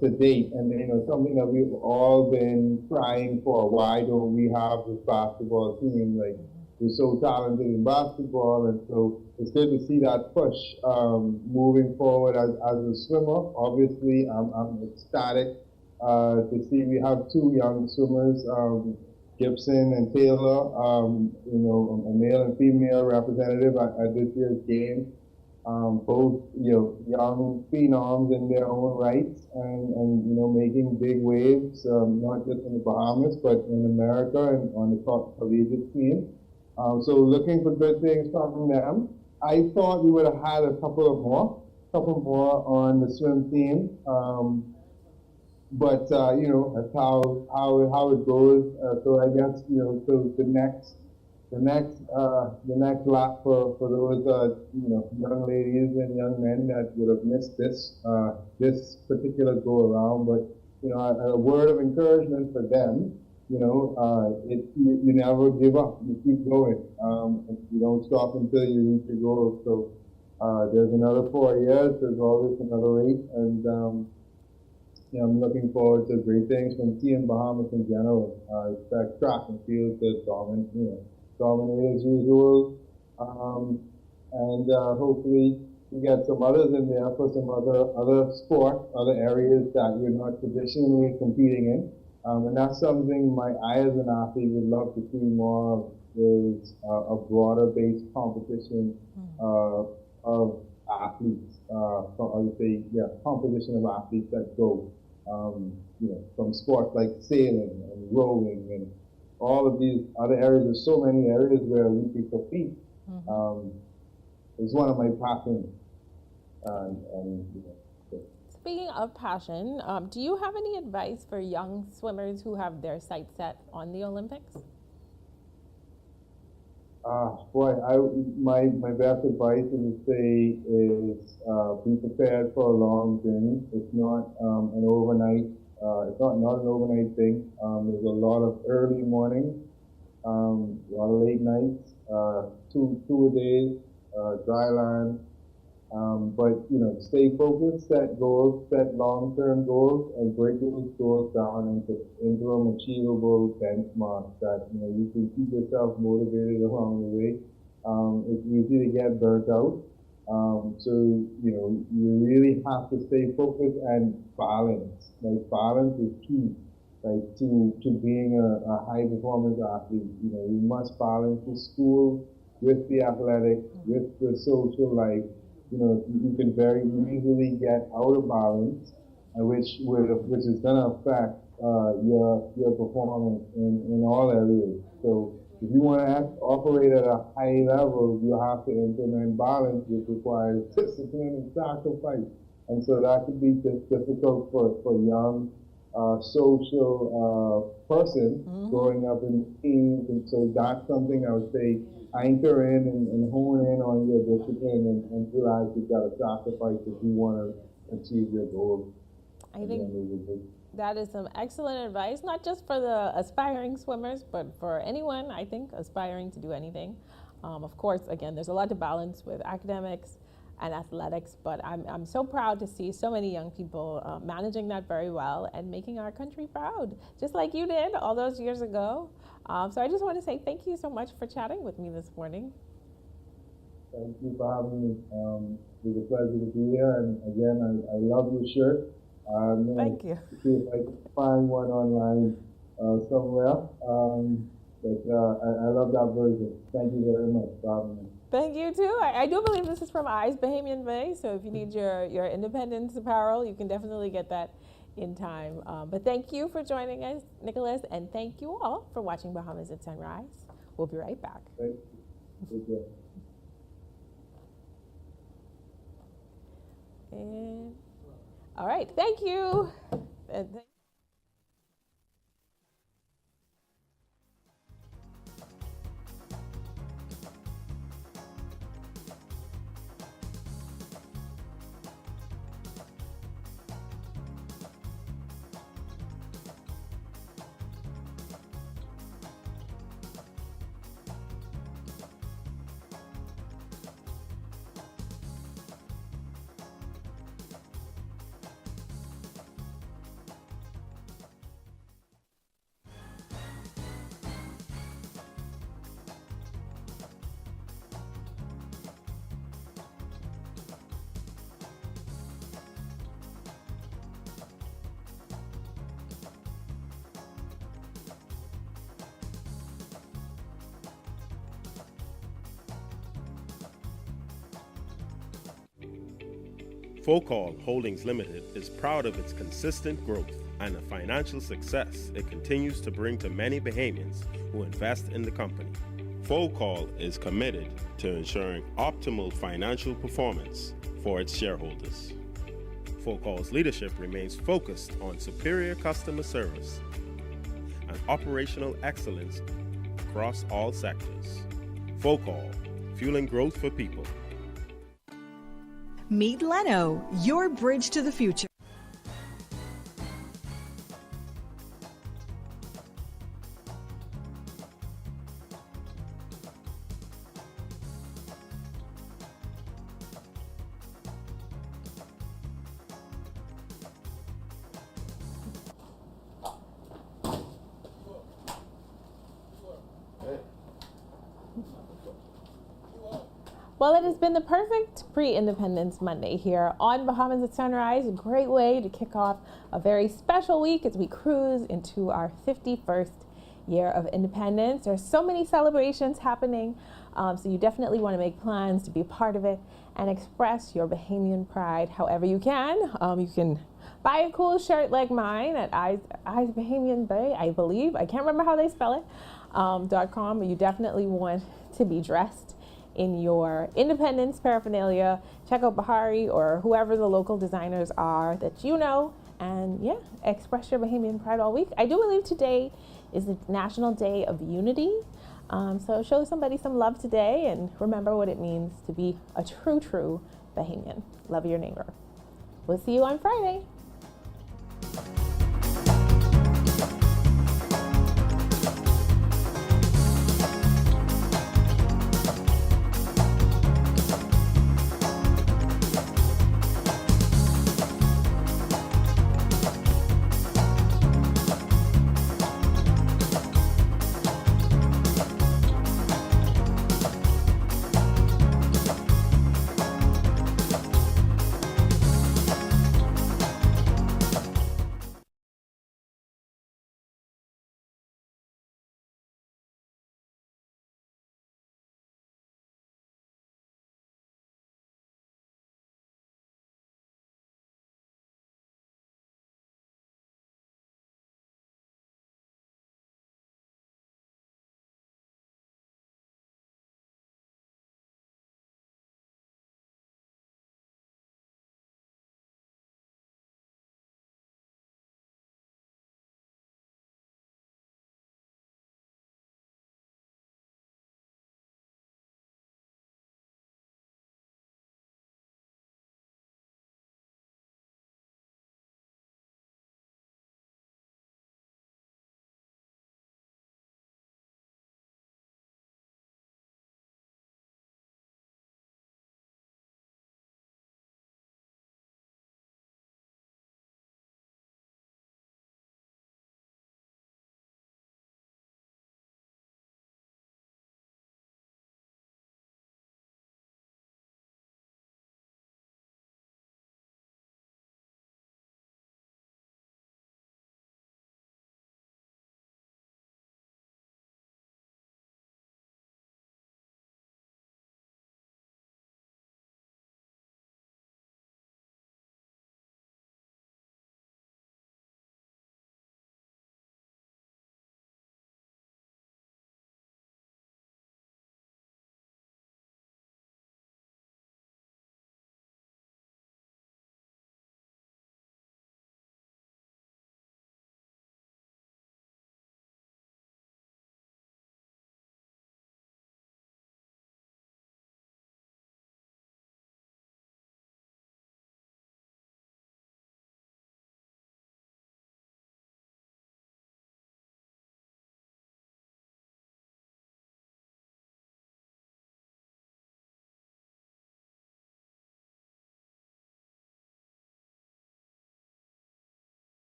to date, and something that we've all been crying for. Why don't we have this basketball team? Like, we're so talented in basketball, and so it's good to see that push moving forward. As a swimmer, obviously, I'm ecstatic to see we have two young swimmers, Gibson and Taylor, a male and female representative at this year's game. Both, young phenoms in their own rights, and making big waves, not just in the Bahamas, but in America and on the collegiate team. So looking for good things from them. I thought we would have had a couple more on the swim team. But that's how it goes. So I guess so the next lap for those young ladies and young men that would have missed this particular go around. But a word of encouragement for them. You never give up. You keep going. You don't stop until you reach your goal. So there's another 4 years. There's always another 8, and I'm looking forward to great things from Team Bahamas in general. I expect track and field to dominate as usual, and hopefully we get some others in there for some other sports, other areas that we're not traditionally competing in. And that's something I, as an athlete, would love to see more of, is a broader-based competition of athletes. So I would say, composition of athletes that go, from sports like sailing and rowing and all of these other areas. There's so many areas where we can compete. It's one of my passions. Speaking of passion, do you have any advice for young swimmers who have their sights set on the Olympics? My best advice is to say be prepared for a long journey. It's not an overnight. It's not an overnight thing. There's a lot of early mornings, a lot of late nights, two a day, dry land. But stay focused, set goals, set long-term goals, and break those goals down into interim achievable benchmarks that you can keep yourself motivated along the way. It's easy to get burnt out. So, you know, you really have to stay focused and balance. Like, balance is key, like, to being a high performance athlete. You know, you must balance the school with the athletics, with the social life. You know, you can very easily get out of balance, which is going to affect your performance in all areas. So if you want to operate at a high level, you have to implement balance, which requires discipline and sacrifice. And so that could be difficult for young social person growing up in teens. And so that's something I would say, anchor in and hone in on your discipline and realize you've got to sacrifice if you want to achieve your goals. I think that is some excellent advice, not just for the aspiring swimmers, but for anyone, I think, aspiring to do anything. Of course, again, there's a lot to balance with academics and athletics, but I'm so proud to see so many young people managing that very well and making our country proud, just like you did all those years ago. So I just want to say thank you so much for chatting with me this morning. Thank you for having me. It was a pleasure to be here, and again, I love your shirt. Thank you. See if I can find one online somewhere. But I love that version. Thank you very much for having me. Thank you too. I do believe this is from Eyes Bahamian Bay, so if you need your Independence apparel, you can definitely get that in time. But thank you for joining us, Nicholas, and thank you all for watching Bahamas at Sunrise. We'll be right back. Thank you. And all right, thank you. Focal Holdings Limited is proud of its consistent growth and the financial success it continues to bring to many Bahamians who invest in the company. Focal is committed to ensuring optimal financial performance for its shareholders. Focal's leadership remains focused on superior customer service and operational excellence across all sectors. Focal, fueling growth for people. Meet Leno, your bridge to the future. Well, it has been the perfect pre-Independence Monday here on Bahamas at Sunrise. A great way to kick off a very special week as we cruise into our 51st year of independence. There's so many celebrations happening, so you definitely want to make plans to be a part of it and express your Bahamian pride however you can. You can buy a cool shirt like mine at Eyes Bahamian Bay, I believe. I can't remember how they spell it, .com, but you definitely want to be dressed in your independence paraphernalia. Check out Bahari or whoever the local designers are that you know, and yeah, express your Bahamian pride all week. I do believe today is the National Day of Unity, so show somebody some love today and remember what it means to be a true Bahamian. Love your neighbor. We'll see you on Friday.